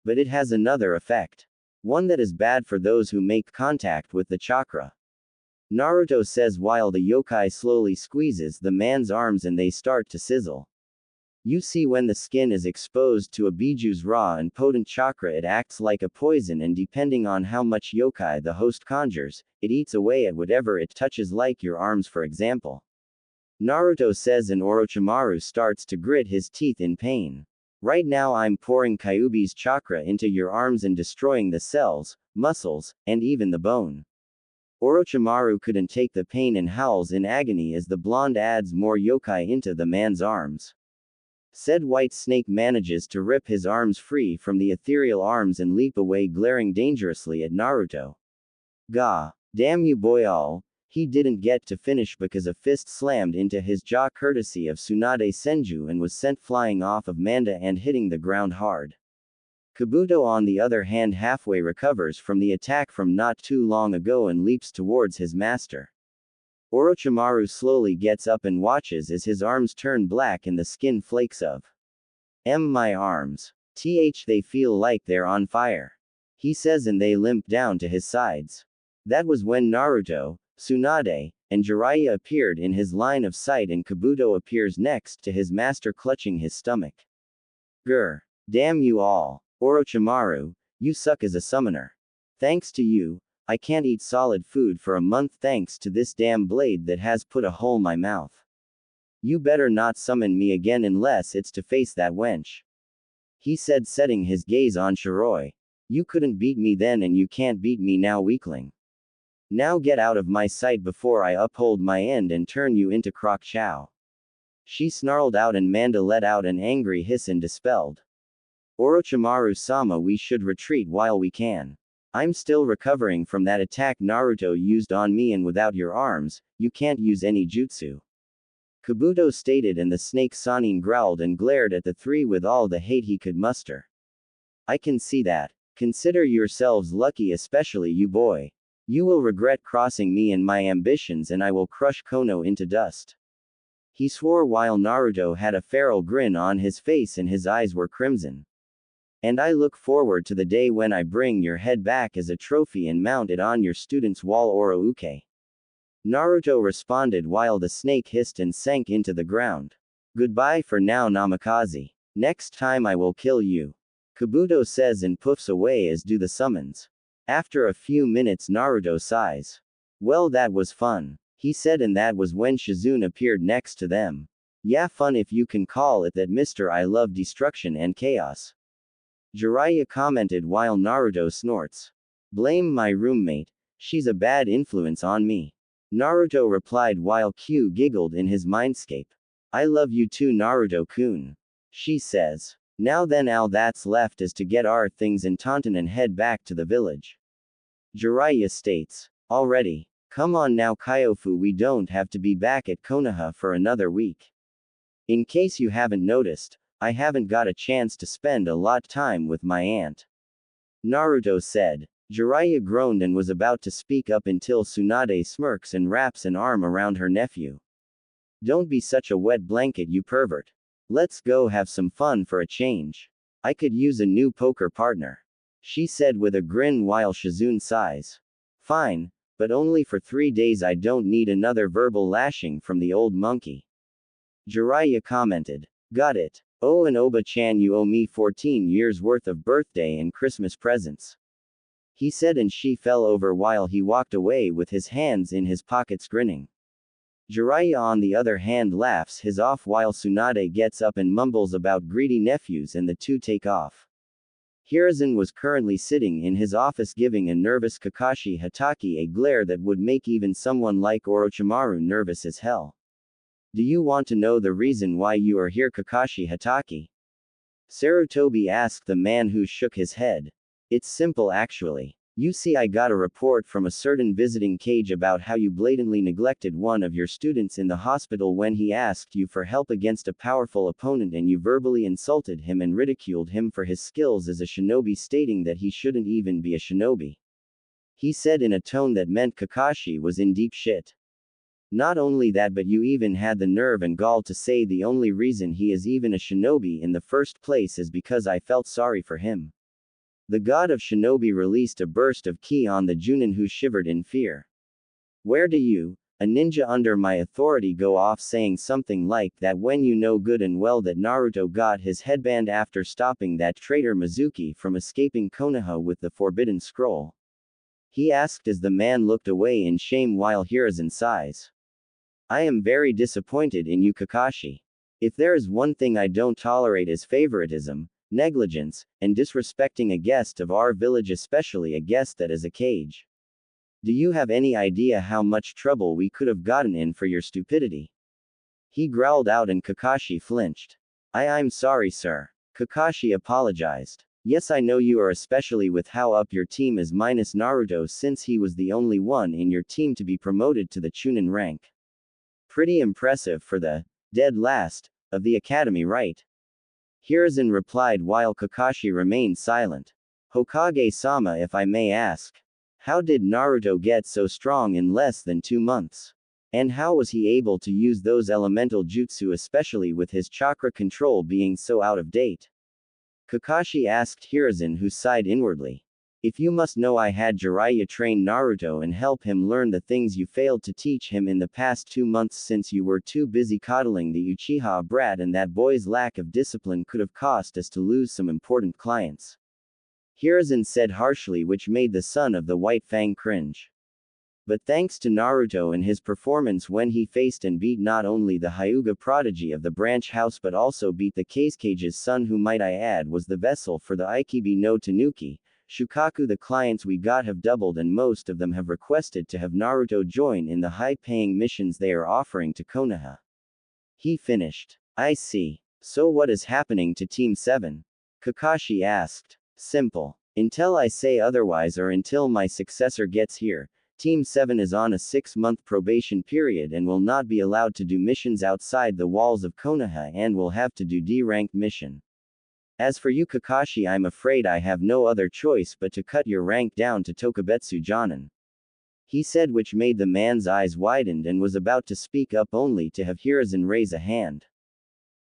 But it has another effect. One that is bad for those who make contact with the chakra. Naruto says while the yokai slowly squeezes the man's arms and they start to sizzle. You see, when the skin is exposed to a biju's raw and potent chakra, it acts like a poison, and depending on how much yokai the host conjures, it eats away at whatever it touches, like your arms for example. Naruto says, and Orochimaru starts to grit his teeth in pain. Right now I'm pouring Kyuubi's chakra into your arms and destroying the cells, muscles, and even the bone. Orochimaru couldn't take the pain and howls in agony as the blonde adds more yokai into the man's arms. Said white snake manages to rip his arms free from the ethereal arms and leap away, glaring dangerously at Naruto. Gah! Damn you, boy! All. He didn't get to finish because a fist slammed into his jaw courtesy of Tsunade Senju and was sent flying off of Manda and hitting the ground hard. Kabuto on the other hand halfway recovers from the attack from not too long ago and leaps towards his master. Orochimaru slowly gets up and watches as his arms turn black and the skin flakes of. My arms. They feel like they're on fire. He says, and they limp down to his sides. That was when Naruto, Tsunade, and Jiraiya appeared in his line of sight, and Kabuto appears next to his master clutching his stomach. Grr. Damn you all. Orochimaru, you suck as a summoner. Thanks to you, I can't eat solid food for a month thanks to this damn blade that has put a hole in my mouth. You better not summon me again unless it's to face that wench. He said, setting his gaze on Shiroi. You couldn't beat me then and you can't beat me now, weakling. Now get out of my sight before I uphold my end and turn you into croc chow. She snarled out and Manda let out an angry hiss and dispelled. Orochimaru-sama, we should retreat while we can. I'm still recovering from that attack Naruto used on me, and without your arms, you can't use any jutsu. Kabuto stated, and the snake Sanin growled and glared at the three with all the hate he could muster. I can see that. Consider yourselves lucky, especially you, boy. You will regret crossing me and my ambitions, and I will crush Konoha into dust. He swore while Naruto had a feral grin on his face and his eyes were crimson. And I look forward to the day when I bring your head back as a trophy and mount it on your student's wall, Orouke. Naruto responded while the snake hissed and sank into the ground. Goodbye for now, Namikaze. Next time I will kill you. Kabuto says and puffs away, as do the summons. After a few minutes Naruto sighs. Well, that was fun. He said, and that was when Shizune appeared next to them. Yeah, fun if you can call it that, Mr. I love destruction and chaos. Jiraiya commented while Naruto snorts. Blame my roommate. She's a bad influence on me. Naruto replied while Q giggled in his mindscape. I love you too, Naruto-kun. She says. Now then, all that's left is to get our things in Tenten and head back to the village. Jiraiya states. Already. Come on now, Kyofu, we don't have to be back at Konoha for another week. In case you haven't noticed, I haven't got a chance to spend a lot time with my aunt. Naruto said. Jiraiya groaned and was about to speak up until Tsunade smirks and wraps an arm around her nephew. Don't be such a wet blanket, you pervert. Let's go have some fun for a change. I could use a new poker partner. She said with a grin while Shizune sighs. Fine, but only for 3 days. I don't need another verbal lashing from the old monkey. Jiraiya commented. Got it. Oh, and Oba-chan, you owe me 14 years worth of birthday and Christmas presents. He said, and she fell over while he walked away with his hands in his pockets grinning. Jiraiya on the other hand laughs his off while Tsunade gets up and mumbles about greedy nephews, and the two take off. Hiruzen was currently sitting in his office giving a nervous Kakashi Hatake a glare that would make even someone like Orochimaru nervous as hell. Do you want to know the reason why you are here, Kakashi Hatake? Sarutobi asked the man who shook his head. It's simple actually. You see, I got a report from a certain visiting cage about how you blatantly neglected one of your students in the hospital when he asked you for help against a powerful opponent, and you verbally insulted him and ridiculed him for his skills as a shinobi, stating that he shouldn't even be a shinobi. He said in a tone that meant Kakashi was in deep shit. Not only that, but you even had the nerve and gall to say the only reason he is even a shinobi in the first place is because I felt sorry for him. The god of shinobi released a burst of ki on the Junin, who shivered in fear. Where do you, a ninja under my authority, go off saying something like that when you know good and well that Naruto got his headband after stopping that traitor Mizuki from escaping Konoha with the forbidden scroll? He asked as the man looked away in shame while Hiruzen sighs. I am very disappointed in you, Kakashi. If there is one thing I don't tolerate is favoritism, negligence, and disrespecting a guest of our village, especially a guest that is a cage. Do you have any idea how much trouble we could have gotten in for your stupidity? He growled out, and Kakashi flinched. I'm sorry, sir. Kakashi apologized. Yes, I know you are, especially with how up your team is minus Naruto, since he was the only one in your team to be promoted to the Chunin rank. Pretty impressive for the dead last of the academy, right? Hiruzen replied while Kakashi remained silent. Hokage-sama, if I may ask, how did Naruto get so strong in less than 2 months? And how was he able to use those elemental jutsu, especially with his chakra control being so out of date? Kakashi asked Hiruzen, who sighed inwardly. If you must know, I had Jiraiya train Naruto and help him learn the things you failed to teach him in the past 2 months, since you were too busy coddling the Uchiha brat, and that boy's lack of discipline could have cost us to lose some important clients. Hiruzen said harshly, which made the son of the White Fang cringe. But thanks to Naruto and his performance when he faced and beat not only the Hyuga prodigy of the branch house but also beat the Kazecage's son, who, might I add, was the vessel for the Ikibi no Tanuki, Shukaku, the clients we got have doubled, and most of them have requested to have Naruto join in the high-paying missions they are offering to Konoha. He finished. I see. So what is happening to Team 7? Kakashi asked. Simple. Until I say otherwise, or until my successor gets here, Team 7 is on a 6-month probation period and will not be allowed to do missions outside the walls of Konoha, and will have to do D-rank mission. As for you, Kakashi, I'm afraid I have no other choice but to cut your rank down to Tokubetsu Jonin. He said, which made the man's eyes widened, and was about to speak up only to have Hiruzen raise a hand.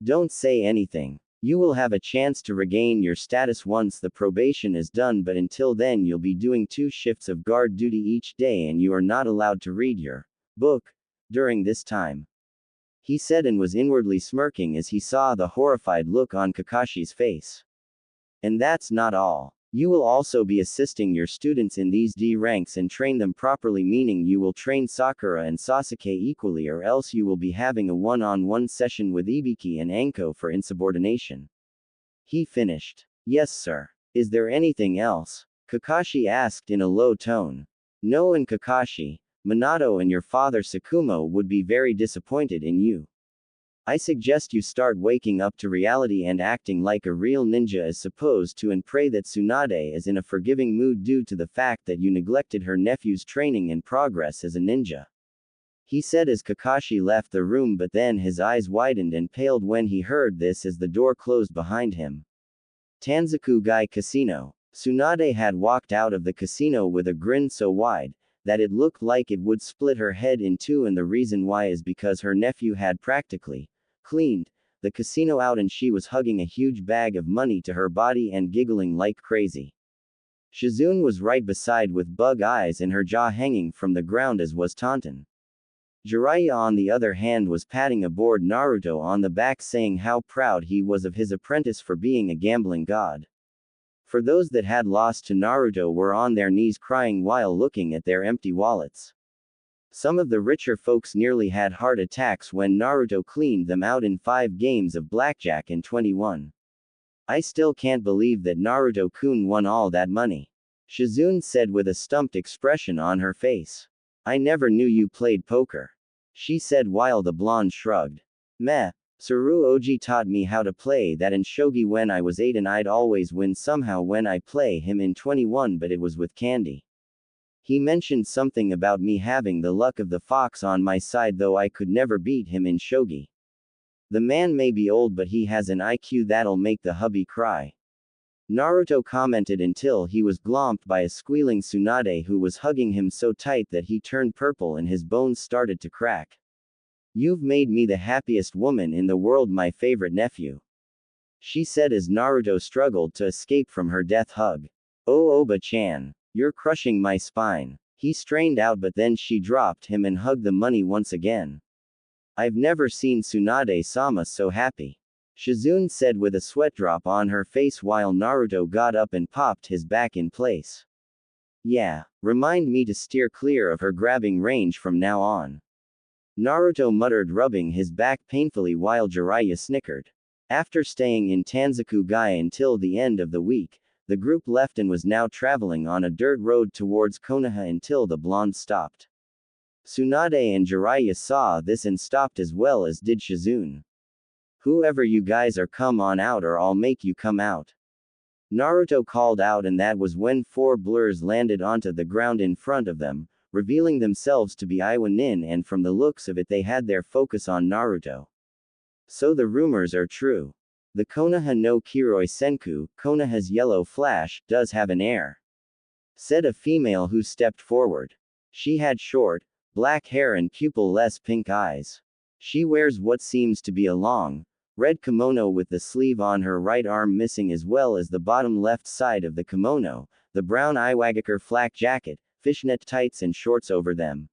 Don't say anything. You will have a chance to regain your status once the probation is done, but until then you'll be doing 2 shifts of guard duty each day, and you are not allowed to read your book during this time. He said, and was inwardly smirking as he saw the horrified look on Kakashi's face. And that's not all. You will also be assisting your students in these D ranks and train them properly, meaning you will train Sakura and Sasuke equally, or else you will be having a one-on-one session with Ibiki and Anko for insubordination. He finished. Yes, sir. Is there anything else? Kakashi asked in a low tone. No, and Kakashi, Minato and your father Tsukumo would be very disappointed in you. I suggest you start waking up to reality and acting like a real ninja as opposed to, and pray that Tsunade is in a forgiving mood due to the fact that you neglected her nephew's training and progress as a ninja. He said as Kakashi left the room, but then his eyes widened and paled when he heard this as the door closed behind him. Tanzaku Gai Casino. Tsunade had walked out of the casino with a grin so wide that it looked like it would split her head in two, and the reason why is because her nephew had practically cleaned the casino out, and she was hugging a huge bag of money to her body and giggling like crazy. Shizune was right beside with bug eyes and her jaw hanging from the ground, as was Tenten. Jiraiya, on the other hand, was patting aboard Naruto on the back, saying how proud he was of his apprentice for being a gambling god. For those that had lost to Naruto were on their knees crying while looking at their empty wallets. Some of the richer folks nearly had heart attacks when Naruto cleaned them out in 5 games of blackjack and 21. I still can't believe that Naruto-kun won all that money. Shizune said with a stumped expression on her face. I never knew you played poker. She said while the blonde shrugged. Meh. Tsuruoji taught me how to play that in shogi when I was 8 and I'd always win somehow when I play him in 21 but it was with candy. He mentioned something about me having the luck of the fox on my side though I could never beat him in shogi. The man may be old but he has an IQ that'll make the hubby cry. Naruto commented until he was glomped by a squealing Tsunade who was hugging him so tight that he turned purple and his bones started to crack. You've made me the happiest woman in the world, my favorite nephew. She said as Naruto struggled to escape from her death hug. Oh Oba-chan. You're crushing my spine. He strained out but then she dropped him and hugged the money once again. I've never seen Tsunade-sama so happy. Shizune said with a sweat drop on her face while Naruto got up and popped his back in place. Yeah, remind me to steer clear of her grabbing range from now on. Naruto muttered, rubbing his back painfully while Jiraiya snickered. After staying in Tanzaku until the end of the week, the group left and was now traveling on a dirt road towards Konoha until the blonde stopped. Tsunade and Jiraiya saw this and stopped as well as did Shizune. Whoever you guys are, come on out or I'll make you come out. Naruto called out, and that was when 4 blurs landed onto the ground in front of them, revealing themselves to be Iwa Nin, and from the looks of it they had their focus on Naruto. So the rumors are true. The Konoha no Kiroi Senku, Konoha's yellow flash, does have an heir. Said a female who stepped forward. She had short, black hair and pupil-less pink eyes. She wears what seems to be a long, red kimono with the sleeve on her right arm missing as well as the bottom left side of the kimono, the brown Iwagakure flak jacket, fishnet tights and shorts over them.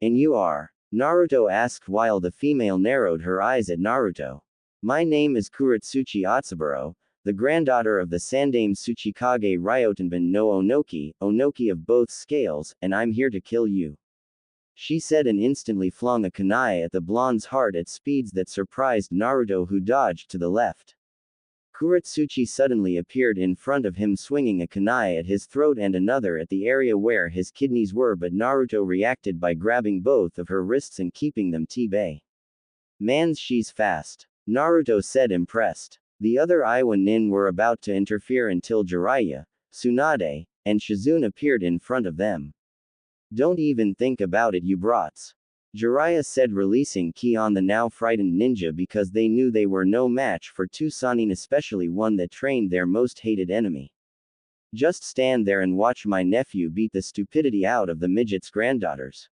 And you are? Naruto asked while the female narrowed her eyes at Naruto. My name is Kuretsuchi Otsuburo, the granddaughter of the Sandame Tsuchikage Ryotenban no Onoki, Onoki of both scales, and I'm here to kill you. She said and instantly flung a kunai at the blonde's heart at speeds that surprised Naruto, who dodged to the left. Kuretsuchi suddenly appeared in front of him swinging a kunai at his throat and another at the area where his kidneys were, but Naruto reacted by grabbing both of her wrists and keeping them t-bay. Mans, she's fast. Naruto said, impressed. The other Iwa Nin were about to interfere until Jiraiya, Tsunade, and Shizune appeared in front of them. Don't even think about it, you brats. Jiraiya said, releasing ki on the now frightened ninja because they knew they were no match for 2 Sannin, especially one that trained their most hated enemy. Just stand there and watch my nephew beat the stupidity out of the midget's granddaughters.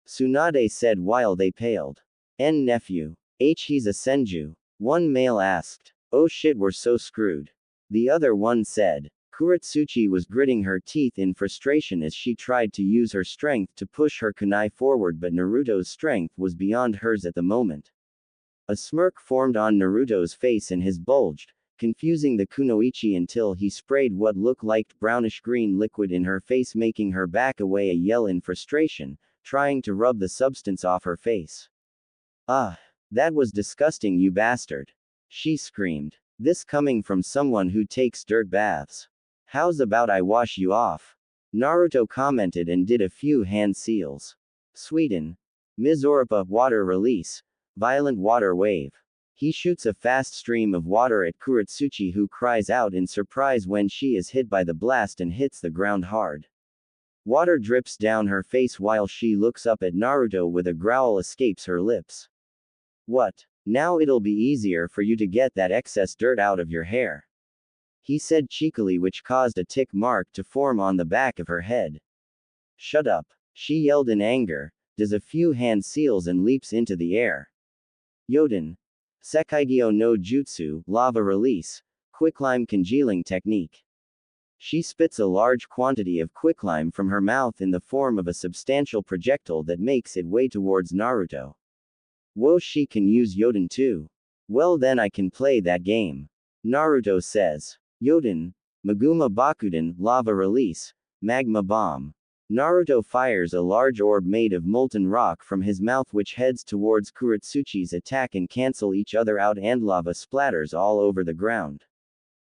Tsunade said while they paled. Nephew. He's a senju. One male asked. Oh shit, we're so screwed. The other one said. Kuretsuchi was gritting her teeth in frustration as she tried to use her strength to push her kunai forward, but Naruto's strength was beyond hers at the moment. A smirk formed on Naruto's face and his bulged, confusing the kunoichi until he sprayed what looked like brownish-green liquid in her face, making her back away, a yell in frustration, trying to rub the substance off her face. Ah, that was disgusting, you bastard. She screamed. This coming from someone who takes dirt baths. How's about I wash you off? Naruto commented and did a few hand seals. Sweden. Mizoripa, water release. Violent water wave. He shoots a fast stream of water at Kuretsuchi, who cries out in surprise when she is hit by the blast and hits the ground hard. Water drips down her face while she looks up at Naruto with a growl escapes her lips. What? Now it'll be easier for you to get that excess dirt out of your hair. He said cheekily, which caused a tick mark to form on the back of her head. Shut up. She yelled in anger, does a few hand seals and leaps into the air. Yoden. Sekaigyo no Jutsu, lava release, quicklime congealing technique. She spits a large quantity of quicklime from her mouth in the form of a substantial projectile that makes its way towards Naruto. Whoa, she can use Yoden too. Well then I can play that game. Naruto says. Yoden. Maguma Bakuden, lava release, magma bomb. Naruto fires a large orb made of molten rock from his mouth, which heads towards Kuretsuchi's attack and cancel each other out, and lava splatters all over the ground.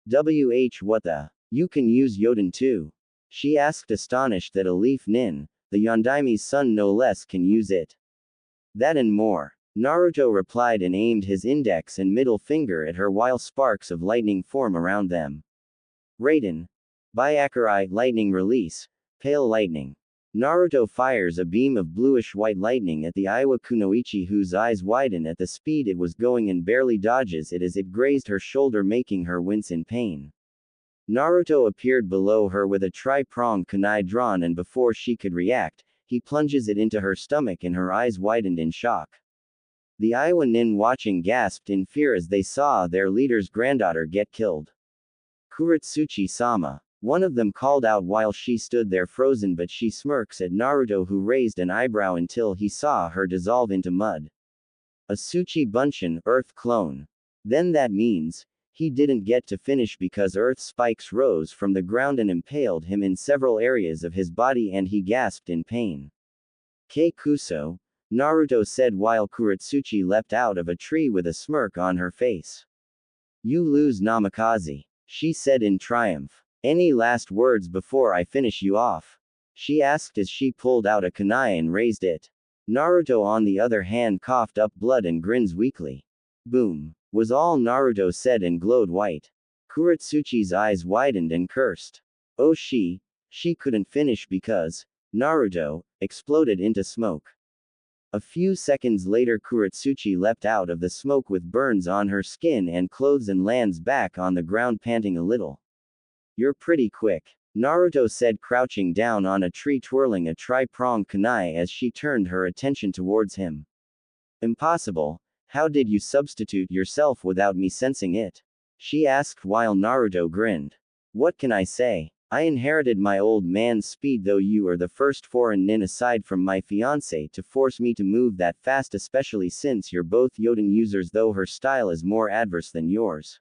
What the? You can use Yoden too? She asked, astonished that a Leaf Nin, the Yondaime's son no less, can use it. That and more. Naruto replied and aimed his index and middle finger at her while sparks of lightning form around them. Raiden. Byakurai, lightning release. Pale lightning. Naruto fires a beam of bluish-white lightning at the Iwa Kunoichi, whose eyes widen at the speed it was going and barely dodges it as it grazed her shoulder, making her wince in pain. Naruto appeared below her with a tri-pronged kunai drawn, and before she could react, he plunges it into her stomach and her eyes widened in shock. The Iowa nin watching gasped in fear as they saw their leader's granddaughter get killed. Kuretsuchi-sama. One of them called out while she stood there frozen, but she smirks at Naruto, who raised an eyebrow until he saw her dissolve into mud. A Tsuchi Bunshin, Earth clone. Then that means, he didn't get to finish because Earth spikes rose from the ground and impaled him in several areas of his body and he gasped in pain. Kei Kuso, Naruto said while Kuretsuchi leapt out of a tree with a smirk on her face. You lose, Namikaze, she said in triumph. Any last words before I finish you off? She asked as she pulled out a kunai and raised it. Naruto on the other hand coughed up blood and grins weakly. Boom, was all Naruto said and glowed white. Kuretsuchi's eyes widened and cursed. Oh, she couldn't finish because Naruto exploded into smoke. A few seconds later Kuretsuchi leapt out of the smoke with burns on her skin and clothes and lands back on the ground panting a little. You're pretty quick, Naruto said, crouching down on a tree twirling a tri-pronged kunai as she turned her attention towards him. Impossible, how did you substitute yourself without me sensing it? She asked while Naruto grinned. What can I say? I inherited my old man's speed, though you are the first foreign nin aside from my fiancé to force me to move that fast, especially since you're both Yoden users, though her style is more adverse than yours.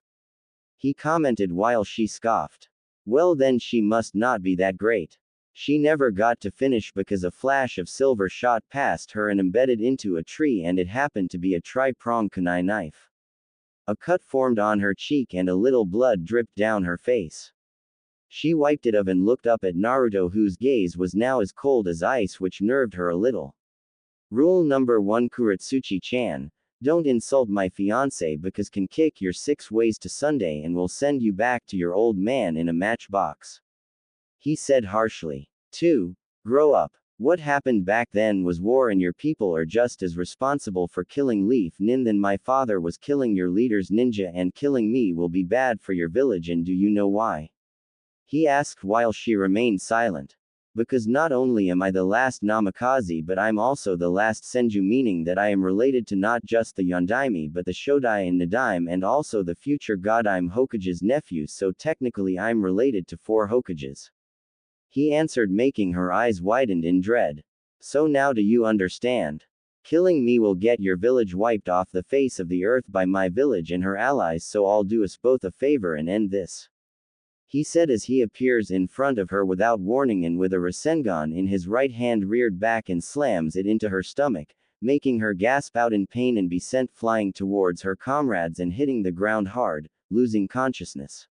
He commented while she scoffed. Well then she must not be that great. She never got to finish because a flash of silver shot past her and embedded into a tree, and it happened to be a tri-pronged kunai knife. A cut formed on her cheek and a little blood dripped down her face. She wiped it off and looked up at Naruto, whose gaze was now as cold as ice, which nerved her a little. Rule number 1, Kuretsuchi-chan. Don't insult my fiancé because can kick your 6 ways to Sunday and will send you back to your old man in a matchbox. He said harshly. 2. Grow up. What happened back then was war and your people are just as responsible for killing Leaf Nin than my father was. Killing your leader's ninja and killing me will be bad for your village, and do you know why? He asked while she remained silent. Because not only am I the last Namikaze, but I'm also the last Senju, meaning that I am related to not just the Yondaime but the Shodai and Nadaime, and also the future god. I'm Hokage's nephew, so technically I'm related to 4 Hokages. He answered, making her eyes widened in dread. So now do you understand? Killing me will get your village wiped off the face of the earth by my village and her allies, so I'll do us both a favor and end this. He said as he appears in front of her without warning and with a Rasengan in his right hand reared back and slams it into her stomach, making her gasp out in pain and be sent flying towards her comrades and hitting the ground hard, losing consciousness.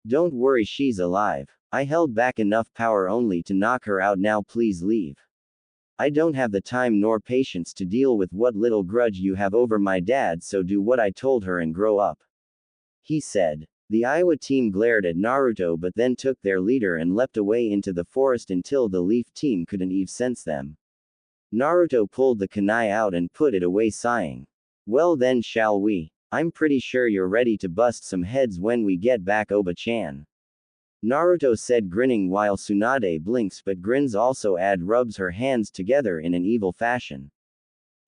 Don't worry, she's alive. I held back enough power only to knock her out. Now please leave. I don't have the time nor patience to deal with what little grudge you have over my dad, so do what I told her and grow up. He said. The Iowa team glared at Naruto but then took their leader and leapt away into the forest until the Leaf team couldn't even sense them. Naruto pulled the kunai out and put it away, sighing. Well then, shall we? I'm pretty sure you're ready to bust some heads when we get back, Oba-chan. Naruto said, grinning while Tsunade blinks but grins also rubs her hands together in an evil fashion.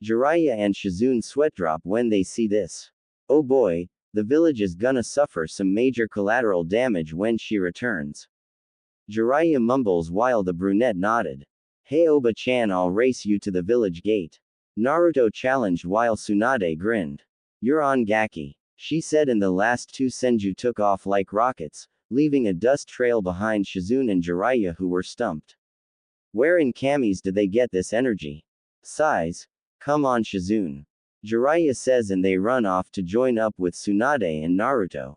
Jiraiya and Shizune sweatdrop when they see this. Oh boy. The village is gonna suffer some major collateral damage when she returns. Jiraiya mumbles while the brunette nodded. Hey Oba-chan, I'll race you to the village gate. Naruto challenged while Tsunade grinned. You're on Gaki, she said, and the last 2 Senju took off like rockets, leaving a dust trail behind Shizune and Jiraiya, who were stumped. Where in Kami's did they get this energy? Sighs. Come on Shizune. Jiraiya says, and they run off to join up with Tsunade and Naruto.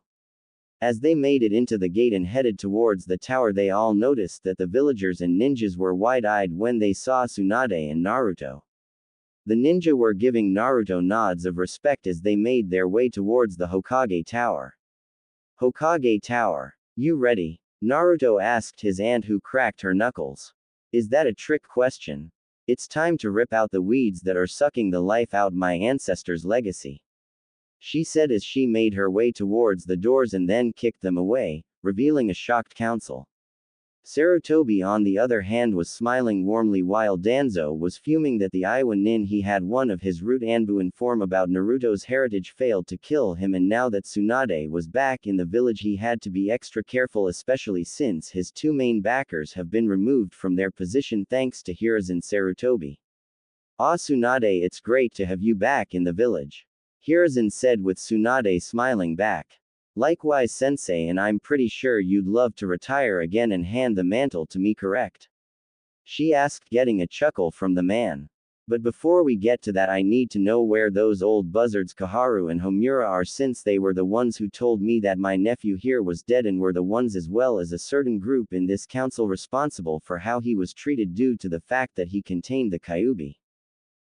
As they made it into the gate and headed towards the tower, they all noticed that the villagers and ninjas were wide-eyed when they saw Tsunade and Naruto. The ninja were giving Naruto nods of respect as they made their way towards the Hokage Tower. Hokage Tower. You ready? Naruto asked his aunt, who cracked her knuckles. Is that a trick question? It's time to rip out the weeds that are sucking the life out my ancestors' legacy, she said as she made her way towards the doors and then kicked them away, revealing a shocked council. Sarutobi on the other hand was smiling warmly while Danzo was fuming that the Iwa nin he had one of his root Anbu inform about Naruto's heritage failed to kill him, and now that Tsunade was back in the village he had to be extra careful, especially since his two main backers have been removed from their position thanks to Hiruzen Sarutobi. Ah Tsunade, it's great to have you back in the village, Hiruzen said with Tsunade smiling back. Likewise sensei, and I'm pretty sure you'd love to retire again and hand the mantle to me, correct? She asked, getting a chuckle from the man. But before we get to that, I need to know where those old buzzards Kaharu and Homura are, since they were the ones who told me that my nephew here was dead and were the ones as well as a certain group in this council responsible for how he was treated due to the fact that he contained the Kyuubi.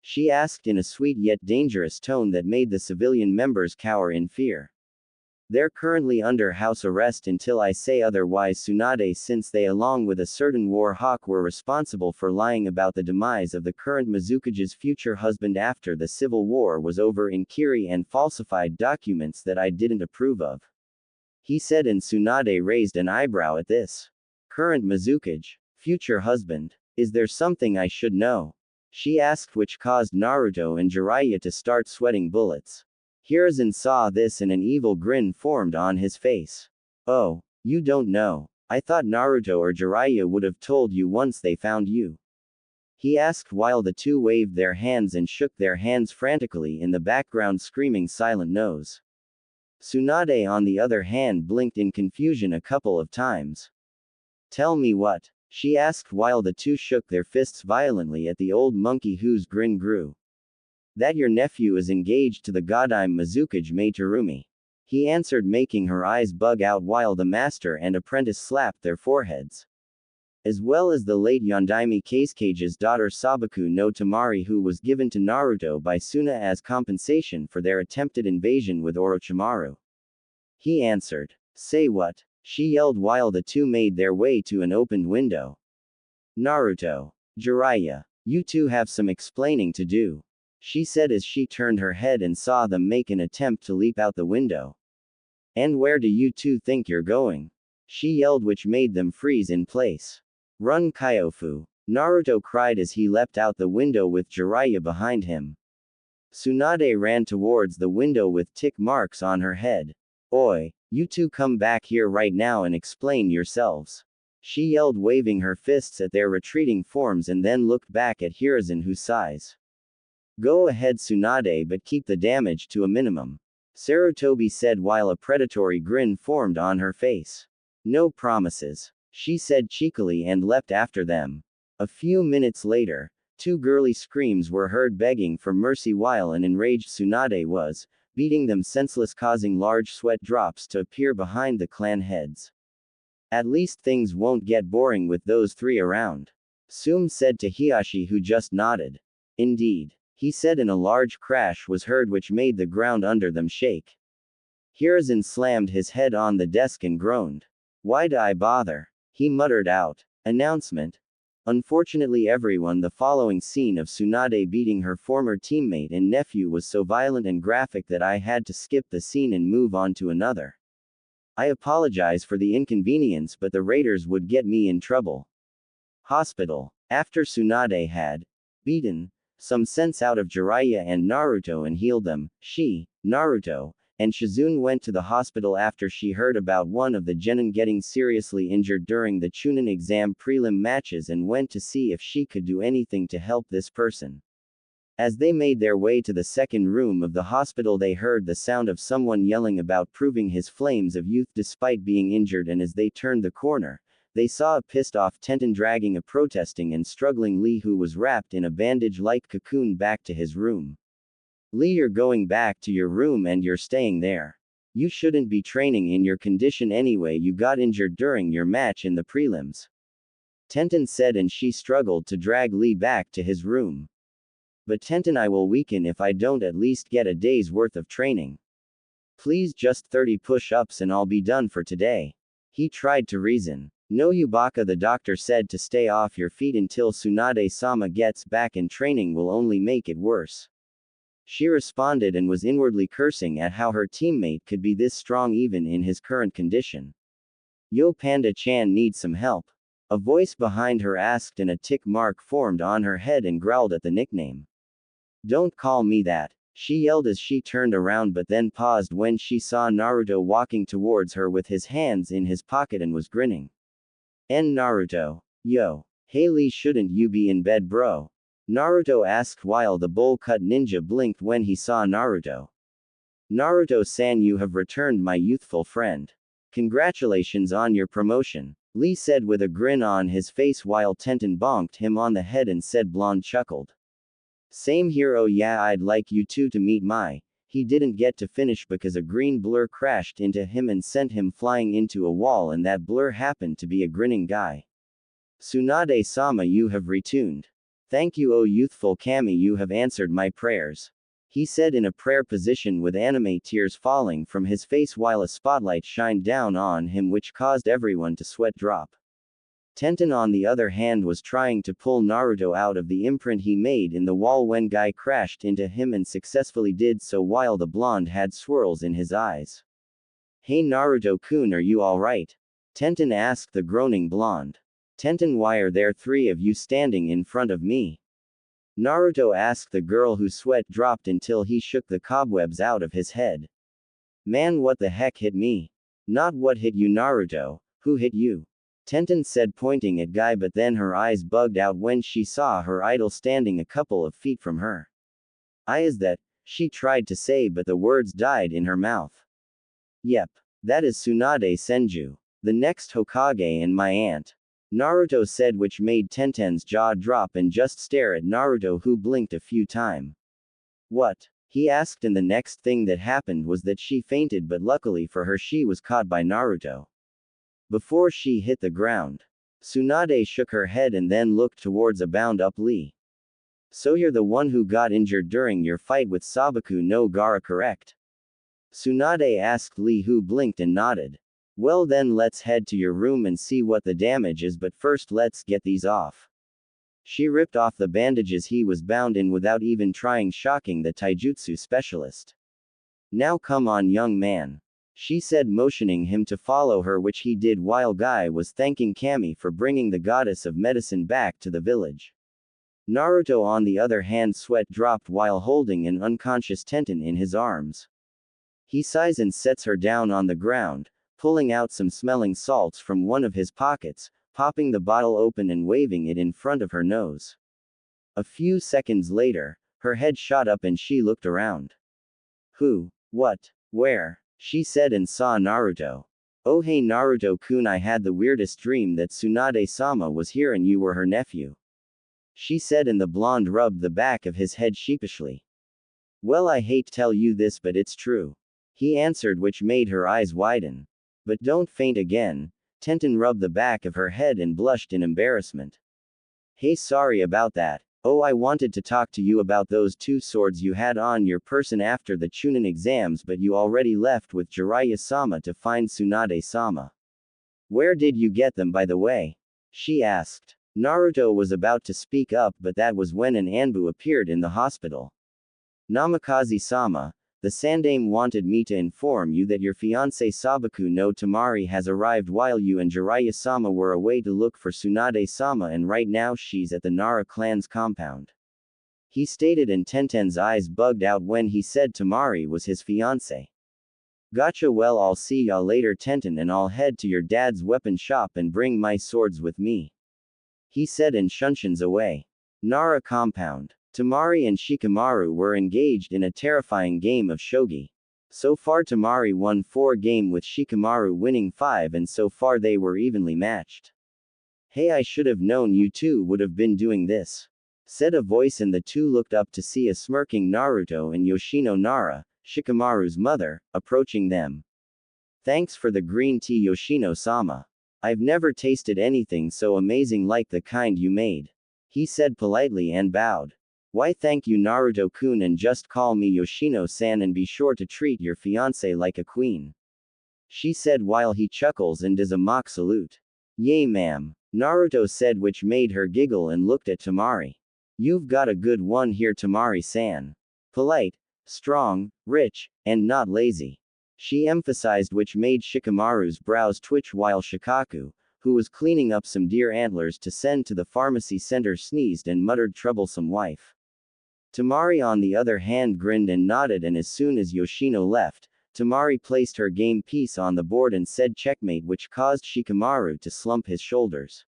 She asked in a sweet yet dangerous tone that made the civilian members cower in fear. They're currently under house arrest until I say otherwise, Tsunade, since they along with a certain war hawk were responsible for lying about the demise of the current Mizukage's future husband after the civil war was over in Kiri and falsified documents that I didn't approve of, he said, and Tsunade raised an eyebrow at this. Current Mizukage? Future husband? Is there something I should know? She asked, which caused Naruto and Jiraiya to start sweating bullets. Hiruzen saw this and an evil grin formed on his face. Oh, you don't know. I thought Naruto or Jiraiya would have told you once they found you, he asked while the two waved their hands and shook their hands frantically in the background, screaming silent no's. Tsunade on the other hand blinked in confusion a couple of times. Tell me what? She asked while the two shook their fists violently at the old monkey whose grin grew. That your nephew is engaged to the Godime Mizukage Mai Terumi, he answered, making her eyes bug out while the master and apprentice slapped their foreheads. As well as the late Yondaime Kasuke's daughter Sabaku no Tamari, who was given to Naruto by Suna as compensation for their attempted invasion with Orochimaru, he answered. Say what? She yelled while the two made their way to an opened window. Naruto. Jiraiya. You two have some explaining to do, she said as she turned her head and saw them make an attempt to leap out the window. And where do you two think you're going? She yelled, which made them freeze in place. Run, Kyofu! Naruto cried as he leapt out the window with Jiraiya behind him. Tsunade ran towards the window with tick marks on her head. Oi, you two come back here right now and explain yourselves, she yelled, waving her fists at their retreating forms, and then looked back at Hiruzen, who sighs. Go ahead, Tsunade, but keep the damage to a minimum, Sarutobi said while a predatory grin formed on her face. No promises, she said cheekily and leapt after them. A few minutes later, two girly screams were heard begging for mercy while an enraged Tsunade was beating them senseless, causing large sweat drops to appear behind the clan heads. At least things won't get boring with those three around, Sum said to Hiashi, who just nodded. Indeed, he said, and a large crash was heard which made the ground under them shake. Hiruzen slammed his head on the desk and groaned. Why'd I bother? He muttered out. Announcement. Unfortunately, everyone, the following scene of Tsunade beating her former teammate and nephew was so violent and graphic that I had to skip the scene and move on to another. I apologize for the inconvenience, but the raiders would get me in trouble. Hospital. After Tsunade had beaten some sense out of Jiraiya and Naruto and healed them, she, Naruto, and Shizune went to the hospital after she heard about one of the genin getting seriously injured during the Chunin exam prelim matches and went to see if she could do anything to help this person. As they made their way to the second room of the hospital, they heard the sound of someone yelling about proving his flames of youth despite being injured, and as they turned the corner, they saw a pissed-off Tenten dragging a protesting and struggling Lee, who was wrapped in a bandage-like cocoon, back to his room. Lee, you're going back to your room and you're staying there. You shouldn't be training in your condition anyway, you got injured during your match in the prelims, Tenten said, and she struggled to drag Lee back to his room. But Tenten, I will weaken if I don't at least get a day's worth of training. Please, just 30 push-ups and I'll be done for today. He tried to reason. No, Yubaka, the doctor said, to stay off your feet until Tsunade-sama gets back, and training will only make it worse. She responded and was inwardly cursing at how her teammate could be this strong even in his current condition. Yo, Panda-chan needs some help. A voice behind her asked, and a tick mark formed on her head and growled at the nickname. Don't call me that, she yelled as she turned around, but then paused when she saw Naruto walking towards her with his hands in his pocket and was grinning. Naruto. Yo. Hey Lee, shouldn't you be in bed, bro? Naruto asked while the bowl-cut ninja blinked when he saw Naruto. Naruto-san, you have returned, my youthful friend. Congratulations on your promotion, Lee said with a grin on his face while Tenten bonked him on the head and said, Blonde chuckled. Same here, oh yeah, I'd like you two to meet my. He didn't get to finish because a green blur crashed into him and sent him flying into a wall, and that blur happened to be a grinning guy. Tsunade-sama, you have retuned. Thank you, oh youthful Kami, you have answered my prayers. He said in a prayer position with anime tears falling from his face while a spotlight shined down on him which caused everyone to sweat drop. Tenten, on the other hand, was trying to pull Naruto out of the imprint he made in the wall when Guy crashed into him and successfully did so while the blonde had swirls in his eyes. Hey Naruto-kun, are you alright? Tenten asked the groaning blonde. Tenten, why are there 3 of you standing in front of me? Naruto asked the girl whose sweat dropped until he shook the cobwebs out of his head. Man, what the heck hit me? Not what hit you, Naruto, who hit you? Tenten said, pointing at Guy, but then her eyes bugged out when she saw her idol standing a couple of feet from her. Is that, she tried to say, but the words died in her mouth. Yep. That is Tsunade Senju, the next Hokage and my aunt. Naruto said, which made Tenten's jaw drop and just stare at Naruto, who blinked a few times. What? He asked, and the next thing that happened was that she fainted, but luckily for her she was caught by Naruto. Before she hit the ground, Tsunade shook her head and then looked towards a bound-up Lee. So you're the one who got injured during your fight with Sabaku no Gaara, correct? Tsunade asked Lee, who blinked and nodded. Well then, let's head to your room and see what the damage is, but first let's get these off. She ripped off the bandages he was bound in without even trying, shocking the taijutsu specialist. Now come on, young man, she said, motioning him to follow her, which he did while Guy was thanking Kami for bringing the goddess of medicine back to the village. Naruto, on the other hand, sweat dropped while holding an unconscious Tenten in his arms. He sighs and sets her down on the ground, pulling out some smelling salts from one of his pockets, popping the bottle open and waving it in front of her nose. A few seconds later, her head shot up and she looked around. Who? What? Where? She said and saw Naruto. Oh hey Naruto-kun, I had the weirdest dream that Tsunade-sama was here and you were her nephew. She said, and the blonde rubbed the back of his head sheepishly. Well, I hate to tell you this, but it's true, he answered, which made her eyes widen. But don't faint again. Tenten rubbed the back of her head and blushed in embarrassment. Hey, sorry about that. Oh, I wanted to talk to you about those 2 swords you had on your person after the Chunin exams, but you already left with Jiraiya-sama to find Tsunade-sama. Where did you get them, by the way? She asked. Naruto was about to speak up, but that was when an Anbu appeared in the hospital. Namikaze-sama, the Sandame wanted me to inform you that your fiancé Sabaku no Tamari has arrived while you and Jiraiya-sama were away to look for Tsunade-sama, and right now she's at the Nara clan's compound. He stated, and Tenten's eyes bugged out when he said Tamari was his fiancé. Gotcha, well I'll see ya later Tenten, and I'll head to your dad's weapon shop and bring my swords with me, he said, and shunshuns away. Nara compound. Tamari and Shikamaru were engaged in a terrifying game of shogi. So far Tamari won 4 games with Shikamaru winning 5, and so far they were evenly matched. Hey, I should have known you two would have been doing this, said a voice, and the two looked up to see a smirking Naruto and Yoshino Nara, Shikamaru's mother, approaching them. Thanks for the green tea, Yoshino-sama. I've never tasted anything so amazing like the kind you made, he said politely and bowed. Why thank you Naruto-kun and just call me Yoshino-san and be sure to treat your fiancé like a queen. She said while he chuckles and does a mock salute. Yay ma'am. Naruto said which made her giggle and looked at Temari. You've got a good one here Temari-san. Polite, strong, rich, and not lazy. She emphasized which made Shikamaru's brows twitch while Shikaku, who was cleaning up some deer antlers to send to the pharmacy center sneezed and muttered troublesome wife. Temari on the other hand grinned and nodded and as soon as Yoshino left, Temari placed her game piece on the board and said checkmate which caused Shikamaru to slump his shoulders.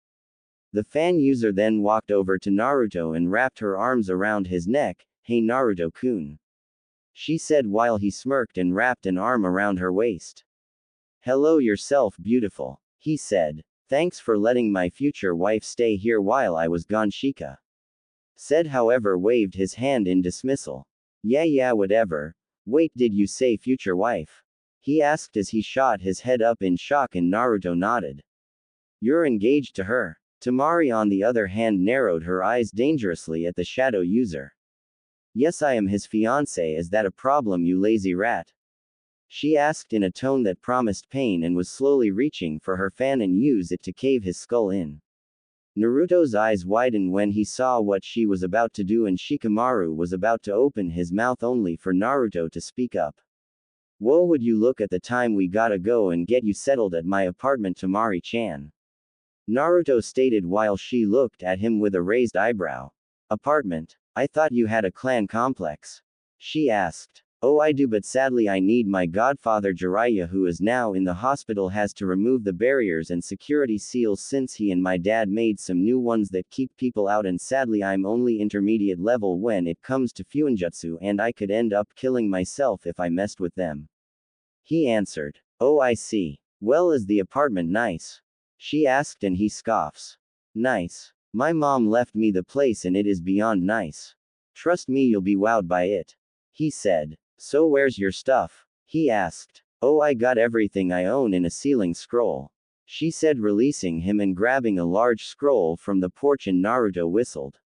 The fan user then walked over to Naruto and wrapped her arms around his neck. Hey Naruto-kun. She said while he smirked and wrapped an arm around her waist. Hello yourself beautiful. He said. Thanks for letting my future wife stay here while I was gone Shika said however waved his hand in dismissal. Yeah whatever. Wait did you say future wife? He asked as he shot his head up in shock and Naruto nodded. You're engaged to her. Temari on the other hand narrowed her eyes dangerously at the shadow user. Yes I am his fiancé is that a problem you lazy rat? She asked in a tone that promised pain and was slowly reaching for her fan and use it to cave his skull in. Naruto's eyes widened when he saw what she was about to do and Shikamaru was about to open his mouth only for Naruto to speak up. Whoa would you look at the time we gotta go and get you settled at my apartment Temari-chan. Naruto stated while she looked at him with a raised eyebrow. Apartment? I thought you had a clan complex. She asked. Oh I do but sadly I need my godfather Jiraiya who is now in the hospital has to remove the barriers and security seals since he and my dad made some new ones that keep people out and sadly I'm only intermediate level when it comes to Fuinjutsu and I could end up killing myself if I messed with them. He answered. Oh I see. Well is the apartment nice? She asked and he scoffs. Nice. My mom left me the place and it is beyond nice. Trust me you'll be wowed by it. He said. So where's your stuff? He asked. Oh I got everything I own in a ceiling scroll. She said releasing him and grabbing a large scroll from the porch and Naruto whistled.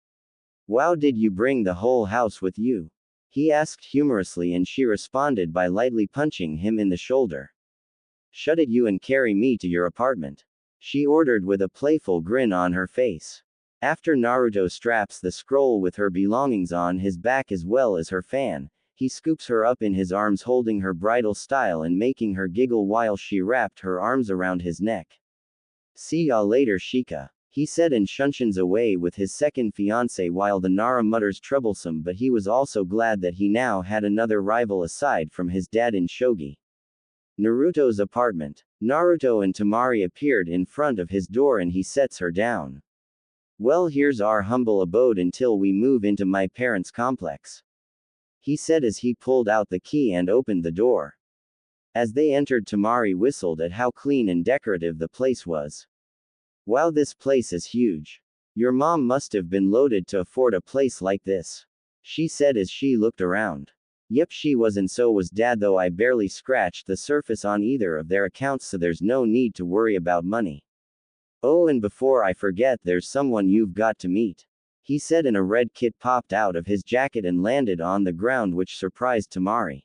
Wow did you bring the whole house with you? He asked humorously and she responded by lightly punching him in the shoulder. Shut it you and carry me to your apartment. She ordered with a playful grin on her face. After Naruto straps the scroll with her belongings on his back as well as her fan, he scoops her up in his arms holding her bridal style and making her giggle while she wrapped her arms around his neck. See ya later Shika. He said and shunshuns away with his second fiancé while the Nara mutters troublesome but he was also glad that he now had another rival aside from his dad in shogi. Naruto's apartment. Naruto and Temari appeared in front of his door and he sets her down. Well here's our humble abode until we move into my parents' complex. He said as he pulled out the key and opened the door. As they entered Temari whistled at how clean and decorative the place was. Wow this place is huge. Your mom must have been loaded to afford a place like this. She said as she looked around. Yep she was and so was dad though I barely scratched the surface on either of their accounts so there's no need to worry about money. Oh and before I forget there's someone you've got to meet. He said and a red kit popped out of his jacket and landed on the ground which surprised Temari.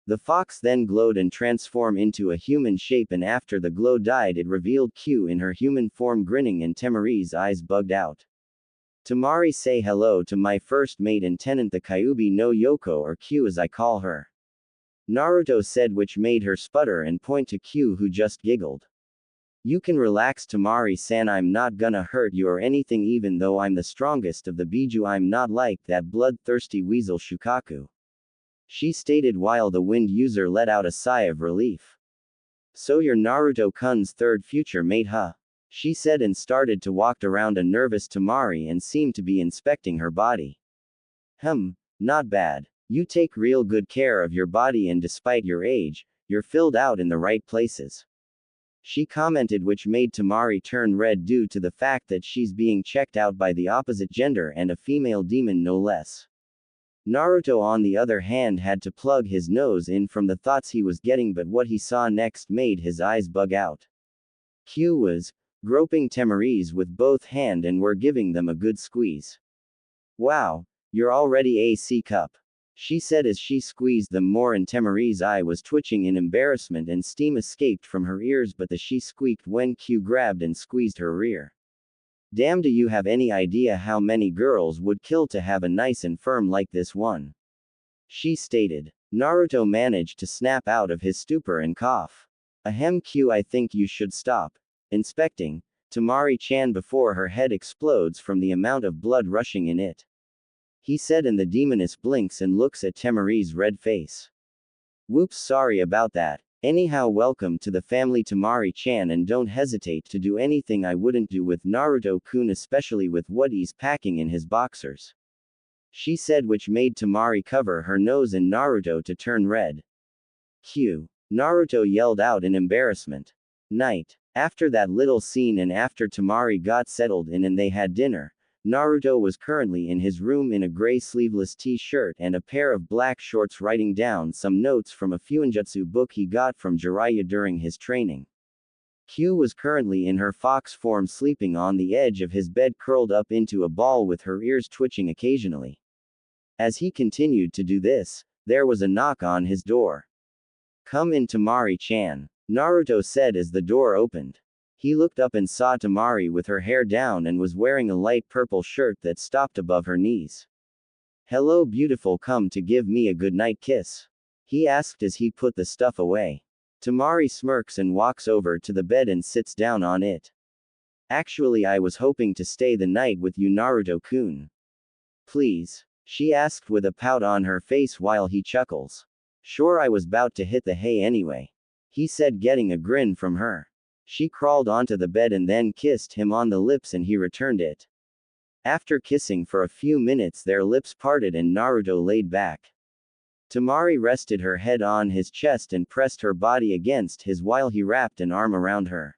The fox then glowed and transformed into a human shape and after the glow died it revealed Q in her human form grinning and Temari's eyes bugged out. Temari say hello to my first mate and tenant the Kyuubi no Yoko or Q as I call her. Naruto said which made her sputter and point to Q who just giggled. You can relax Temari-san I'm not gonna hurt you or anything even though I'm the strongest of the Biju I'm not like that bloodthirsty weasel Shukaku. She stated while the wind user let out a sigh of relief. So you're Naruto-kun's third future mate huh? She said and started to walk around a nervous Temari and seemed to be inspecting her body. Not bad. You take real good care of your body and despite your age, you're filled out in the right places. She commented which made Temari turn red due to the fact that she's being checked out by the opposite gender and a female demon no less. Naruto on the other hand had to plug his nose in from the thoughts he was getting but what he saw next made his eyes bug out. Q was groping Temari's with both hand and were giving them a good squeeze. Wow, You're already a C cup. She said as she squeezed them more and Temari's eye was twitching in embarrassment and steam escaped from her ears but the she squeaked when Q grabbed and squeezed her rear. Damn, do you have any idea how many girls would kill to have a nice and firm like this one? She stated. Naruto managed to snap out of his stupor and cough. Ahem Q, I think you should stop inspecting Tamari-chan before her head explodes from the amount of blood rushing in it. He said and the demoness blinks and looks at Temari's red face. Whoops, sorry about that. Anyhow, welcome to the family Tamari-chan and don't hesitate to do anything I wouldn't do with Naruto-kun, especially with what he's packing in his boxers. She said, which made Tamari cover her nose and Naruto to turn red. Q. Naruto yelled out in embarrassment. Night. After that little scene and after Tamari got settled in and they had dinner, Naruto was currently in his room in a gray sleeveless t-shirt and a pair of black shorts writing down some notes from a fuinjutsu book he got from Jiraiya during his training. Q was currently in her fox form sleeping on the edge of his bed curled up into a ball with her ears twitching occasionally. As he continued to do this, there was a knock on his door. Come in Tamari-chan, Naruto said as the door opened. He looked up and saw Tamari with her hair down and was wearing a light purple shirt that stopped above her knees. Hello beautiful, come to give me a goodnight kiss? He asked as he put the stuff away. Tamari smirks and walks over to the bed and sits down on it. Actually, I was hoping to stay the night with you, Naruto-kun. Please? She asked with a pout on her face while he chuckles. Sure, I was about to hit the hay anyway. He said, getting a grin from her. She crawled onto the bed and then kissed him on the lips and he returned it. After kissing for a few minutes, their lips parted and Naruto laid back. Tamari rested her head on his chest and pressed her body against his while he wrapped an arm around her.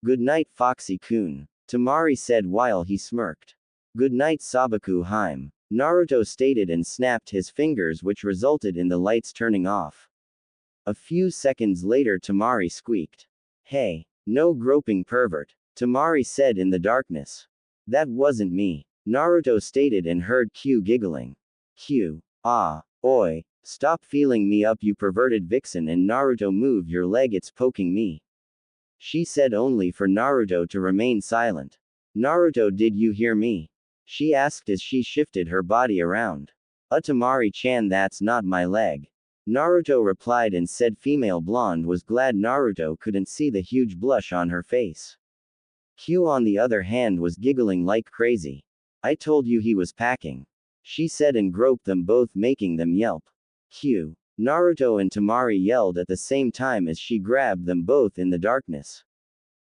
Good night, Foxy-kun, Tamari said while he smirked. Good night, Sabaku-hime, Naruto stated and snapped his fingers, which resulted in the lights turning off. A few seconds later, Tamari squeaked. Hey, no groping pervert, Tamari said in the darkness. That wasn't me, Naruto stated and heard Q giggling. Q. Ah, oi, stop feeling me up, you perverted vixen, and Naruto, move your leg, it's poking me. She said, only for Naruto to remain silent. Naruto, did you hear me? She asked as she shifted her body around. Tamari-chan, that's not my leg. Naruto replied and said female blonde was glad Naruto couldn't see the huge blush on her face. Q on the other hand was giggling like crazy. I told you he was packing. She said and groped them both, making them yelp. Q. Naruto and Tamari yelled at the same time as she grabbed them both in the darkness.